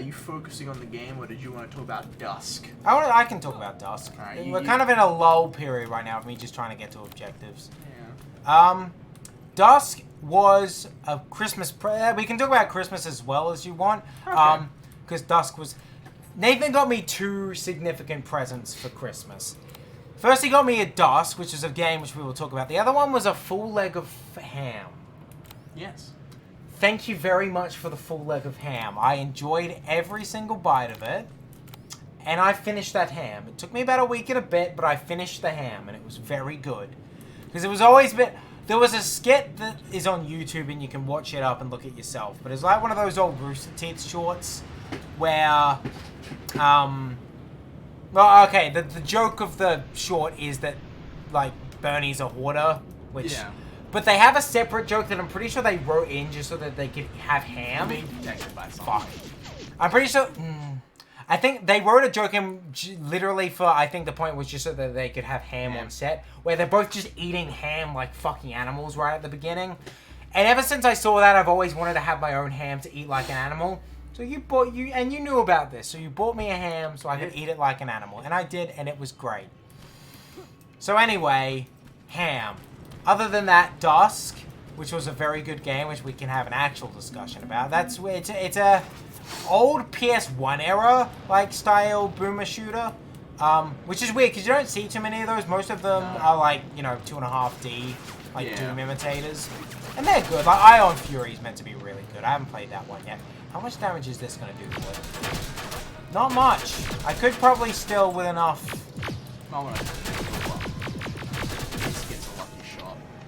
you focusing on the game, or did you want to talk about Dusk? I can talk about Dusk. Right, we're kind of in a lull period right now of me just trying to get to objectives. Yeah. Dusk was a Christmas... we can talk about Christmas as well as you want. Okay. Because Dusk was... Nathan got me 2 significant presents for Christmas. First, he got me a Dusk, which is a game which we will talk about. The other one was a full leg of ham. Yes. Thank you very much for the full leg of ham. I enjoyed every single bite of it. And I finished that ham. It took me about a week and a bit, but I finished the ham, and it was very good. Because it was always a bit... There was a skit that is on YouTube, and you can watch it up and look at yourself. But it's like one of those old Rooster Teeth shorts, where... Well, okay, the joke of the short is that, like, Bernie's a hoarder, which... Yeah. But they have a separate joke that I'm pretty sure they wrote in just so that they could have ham. Being protected by someone. Fuck. I'm pretty sure... I think they wrote a joke in literally for, I think the point was just so that they could have ham on set, where they're both just eating ham like fucking animals right at the beginning. And ever since I saw that, I've always wanted to have my own ham to eat like an animal. So you knew about this, so you bought me a ham so I could eat it like an animal. And I did, and it was great. So anyway, Ham. Other than that, Dusk, which was a very good game, which we can have an actual discussion about. It's a old PS1 era like style boomer shooter, which is weird because you don't see too many of those. Most of them are like 2.5D like Doom imitators, and they're good. Like Ion Fury is meant to be really good. I haven't played that one yet. How much damage is this gonna do to it? Not much. I could probably still with enough.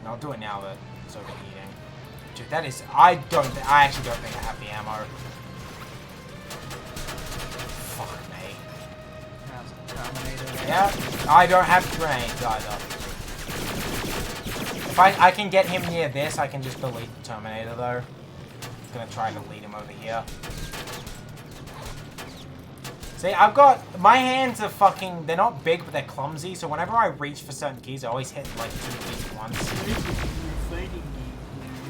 I'll do it now that it's overheating. Dude, that is... I actually don't think I have the ammo. Fuck me. Terminator. Yeah, I don't have grenades either. If I can get him near this, I can just delete the Terminator though. I'm gonna try to lead him over here. See, I've got... My hands are fucking... They're not big, but they're clumsy, so whenever I reach for certain keys, I always hit, like, 2 keys at once.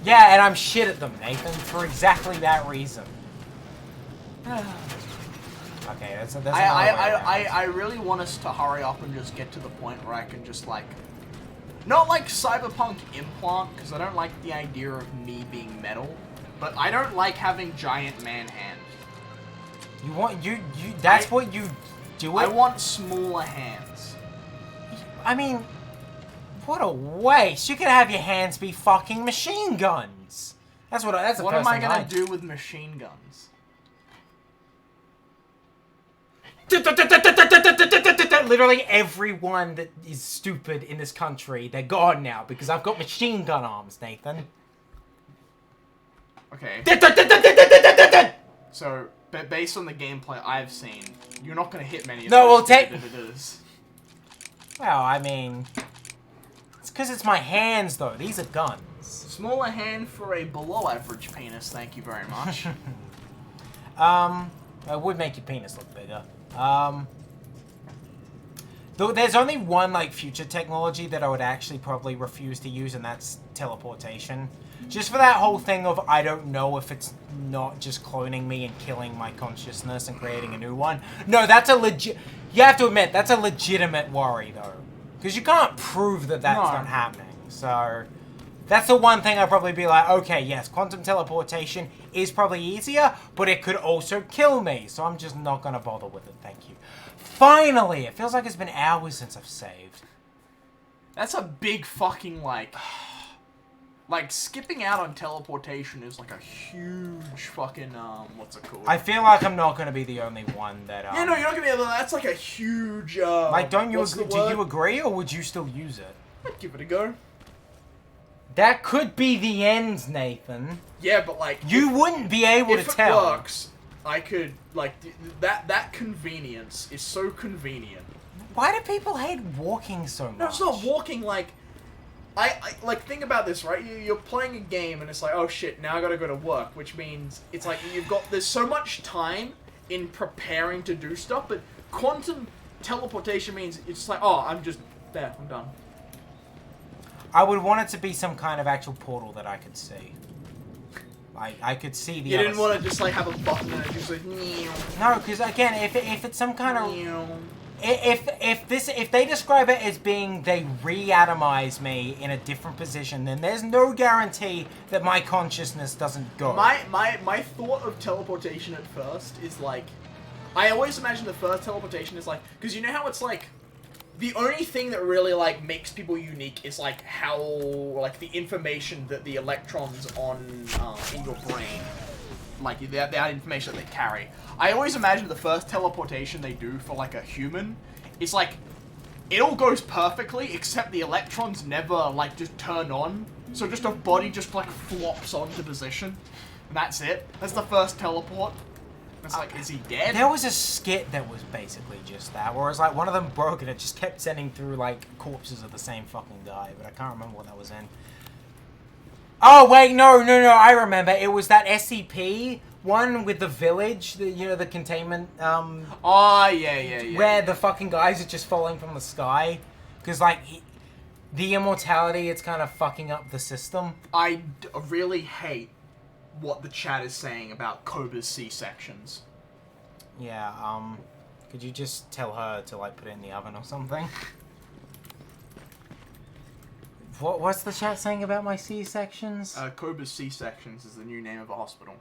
Yeah, and I'm shit at them, Nathan, for exactly that reason. Okay, that's another way I really want us to hurry up and just get to the point where I can just, like... Not like Cyberpunk implant, because I don't like the idea of me being metal, but I don't like having giant man hands. You want that's what you do it? I want smaller hands. I mean, what a waste. You could have your hands be fucking machine guns. That's the What first am I thing gonna do with machine guns? Literally everyone that is stupid in this country, they're gone now because I've got machine gun arms, Nathan. Okay. So, but based on the gameplay I've seen, you're not going to hit many of those. Well, I mean... It's because it's my hands, though. These are guns. Smaller hand for a below-average penis, thank you very much. It would make your penis look bigger. Though there's only one, like, future technology that I would actually probably refuse to use, and that's teleportation. Just for that whole thing of, I don't know if it's not just cloning me and killing my consciousness and creating a new one. No, that's a legit... You have to admit, that's a legitimate worry, though. Because you can't prove that that's not happening. So, that's the one thing I'd probably be like, okay, yes, quantum teleportation is probably easier, but it could also kill me. So I'm just not going to bother with it, thank you. Finally! It feels like it's been hours since I've saved. That's a big fucking, like... Like, skipping out on teleportation is like a huge fucking, what's it called? I feel like I'm not going to be the only one that, Yeah, no, you're not going to be able to, that's like a huge, Like, don't you agree, do you agree, or would you still use it? I'd give it a go. That could be the end, Nathan. Yeah, but like... You wouldn't be able to tell. If it works, I could, like, that convenience is so convenient. Why do people hate walking so much? No, it's not walking, like... like, think about this, right? You're playing a game, and it's like, oh shit, now I gotta go to work, which means it's like there's so much time in preparing to do stuff, but quantum teleportation means it's like, oh, I'm just there, I'm done. I would want it to be some kind of actual portal that I could see. I could see the. You didn't want to just like have a button and it just like. No, because again, if it's some kind of. If they describe it as being they re-atomize me in a different position, then there's no guarantee that my consciousness doesn't go. My thought of teleportation at first is like, I always imagine the first teleportation is like, because you know how it's like, the only thing that really like makes people unique is like how like the information that the electrons on in your brain, like that information that they carry. I always imagine the first teleportation they do for, like, a human is, like, it all goes perfectly, except the electrons never, like, just turn on. So just a body just, like, flops onto position. And that's it. That's the first teleport. It's like, is he dead? There was a skit that was basically just that, where it's like, one of them broke and it just kept sending through, like, corpses of the same fucking guy, but I can't remember what that was in. Oh, wait, no, I remember. It was that SCP one with the village, the containment, Oh, yeah. where the fucking guys are just falling from the sky. Because, like, the immortality, it's kind of fucking up the system. I really hate what the chat is saying about Koba's C-sections. Yeah, could you just tell her to, like, put it in the oven or something? What's the chat saying about my C-sections? Cobra's C-sections is the new name of a hospital.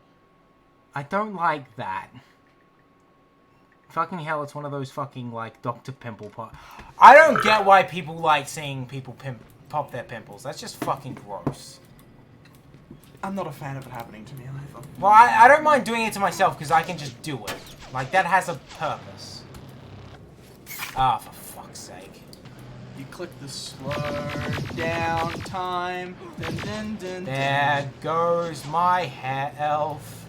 I don't like that. Fucking hell, it's one of those fucking, like, Dr. Pimple Pop. I don't get why people like seeing people pop their pimples. That's just fucking gross. I'm not a fan of it happening to me either. Well, I don't mind doing it to myself because I can just do it. Like, that has a purpose. Ah, for fuck's sake. You click the slow down time. Dun, dun, dun, There goes my health.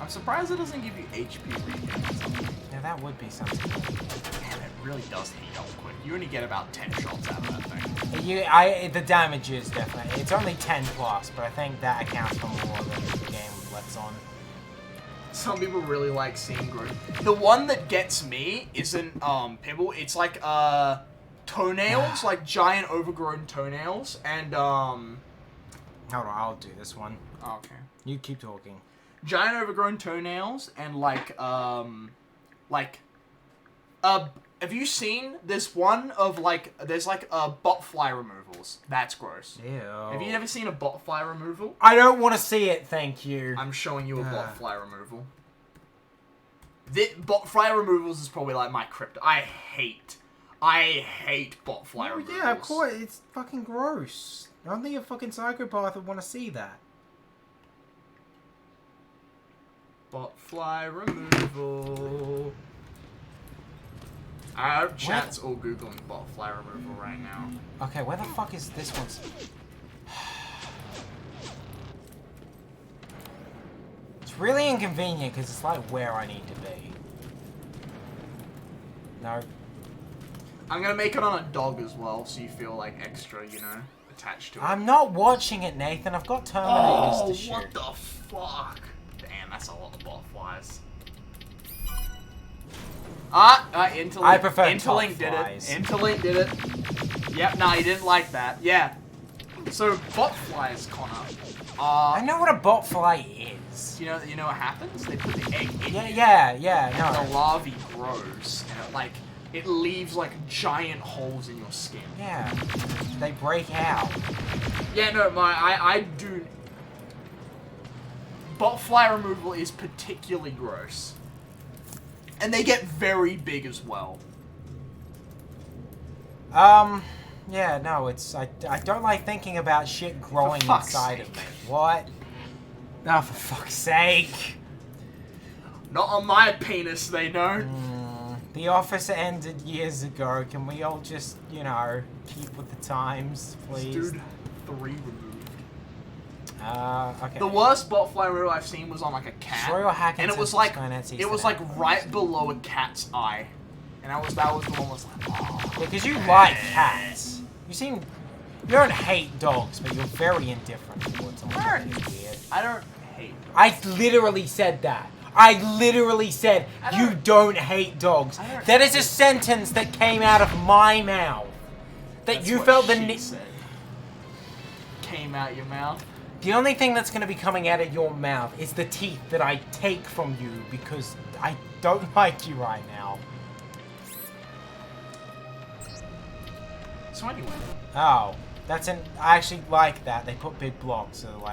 I'm surprised it doesn't give you HP regen. Yeah, that would be something. Man, it really does heal quick. You only get about 10 shots out of that thing. The damage is definitely... It's only 10 plus, but I think that accounts for more than the game lets on. Some people really like seeing growth. The one that gets me isn't, pimple. It's like, toenails. Like, giant overgrown toenails. And, Hold on, I'll do this one. Okay. You keep talking. Giant overgrown toenails and have you seen this one of there's botfly removals? That's gross. Ew. Have you ever seen a botfly removal? I don't want to see it, thank you. I'm showing you a botfly removal. Botfly removals is probably like my crypto. I hate botfly removals. Yeah, of course, it's fucking gross. I don't think a fucking psychopath would want to see that. Botfly removal. Our chat's all googling botfly removal right now. Okay, where the fuck is this one? It's really inconvenient because it's like where I need to be. No. I'm gonna make it on a dog as well, so you feel like extra, you know, attached to it. I'm not watching it, Nathan. I've got Terminators to shoot. What the fuck? Damn, that's a lot of botflies. Interlink. I prefer Interlink did it. Interlink did it. Yep, nah, he didn't like that. Yeah. So, botflies, Connor. I know what a botfly is. You know what happens? They put the egg in. Yeah, And no. the larvae grows, and it leaves giant holes in your skin. Yeah. They break out. Yeah, no, I do. Botfly removal is particularly gross. And they get very big as well. Yeah, no, I don't like thinking about shit growing inside of me. What? Oh, for fuck's sake. Not on my penis, they don't. The Office ended years ago. Can we all just, you know, keep with the times, please? Dude, 3 removed. Okay. The worst botfly removal I've seen was on a cat. And it was right below a cat's eye. And that was the one was oh. Yeah, because you like cats. You don't hate dogs, but you're very indifferent towards them. I don't hate dogs. I literally said that. I literally said, you don't hate dogs. That is a sentence that came out of my mouth. That you felt the need. Came out your mouth. The only thing that's going to be coming out of your mouth is the teeth that I take from you because I don't like you right now. So anyway. Oh, I actually like that. They put big blocks, so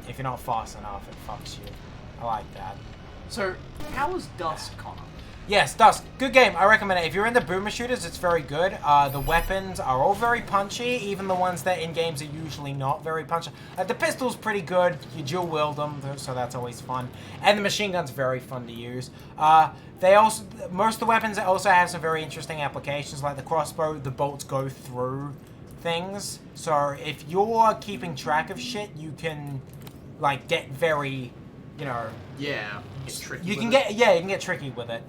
if you're not fast enough, it fucks you. I like that. So, how was Dusk, Connor? Yes, Dusk. Good game. I recommend it. If you're into boomer shooters, it's very good. The weapons are all very punchy, even the ones that in games are usually not very punchy. The pistol's pretty good. You dual wield them, so that's always fun. And the machine gun's very fun to use. Most of the weapons also have some very interesting applications, like the crossbow. The bolts go through things. So if you're keeping track of shit, you can get very, you know. Yeah, it's tricky. You can get tricky with it.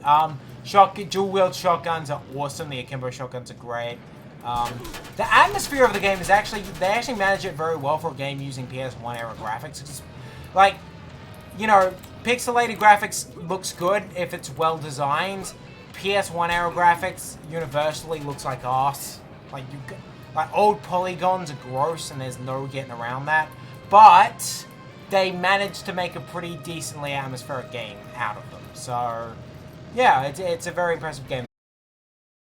Dual wield shotguns are awesome. The akimbo shotguns are great. The atmosphere of the game is they actually manage it very well for a game using PS1 era graphics. It's pixelated graphics looks good if it's well designed. PS1 era graphics universally looks like arse. Old polygons are gross and there's no getting around that. But they managed to make a pretty decently atmospheric game out of them. So, yeah, it's a very impressive game.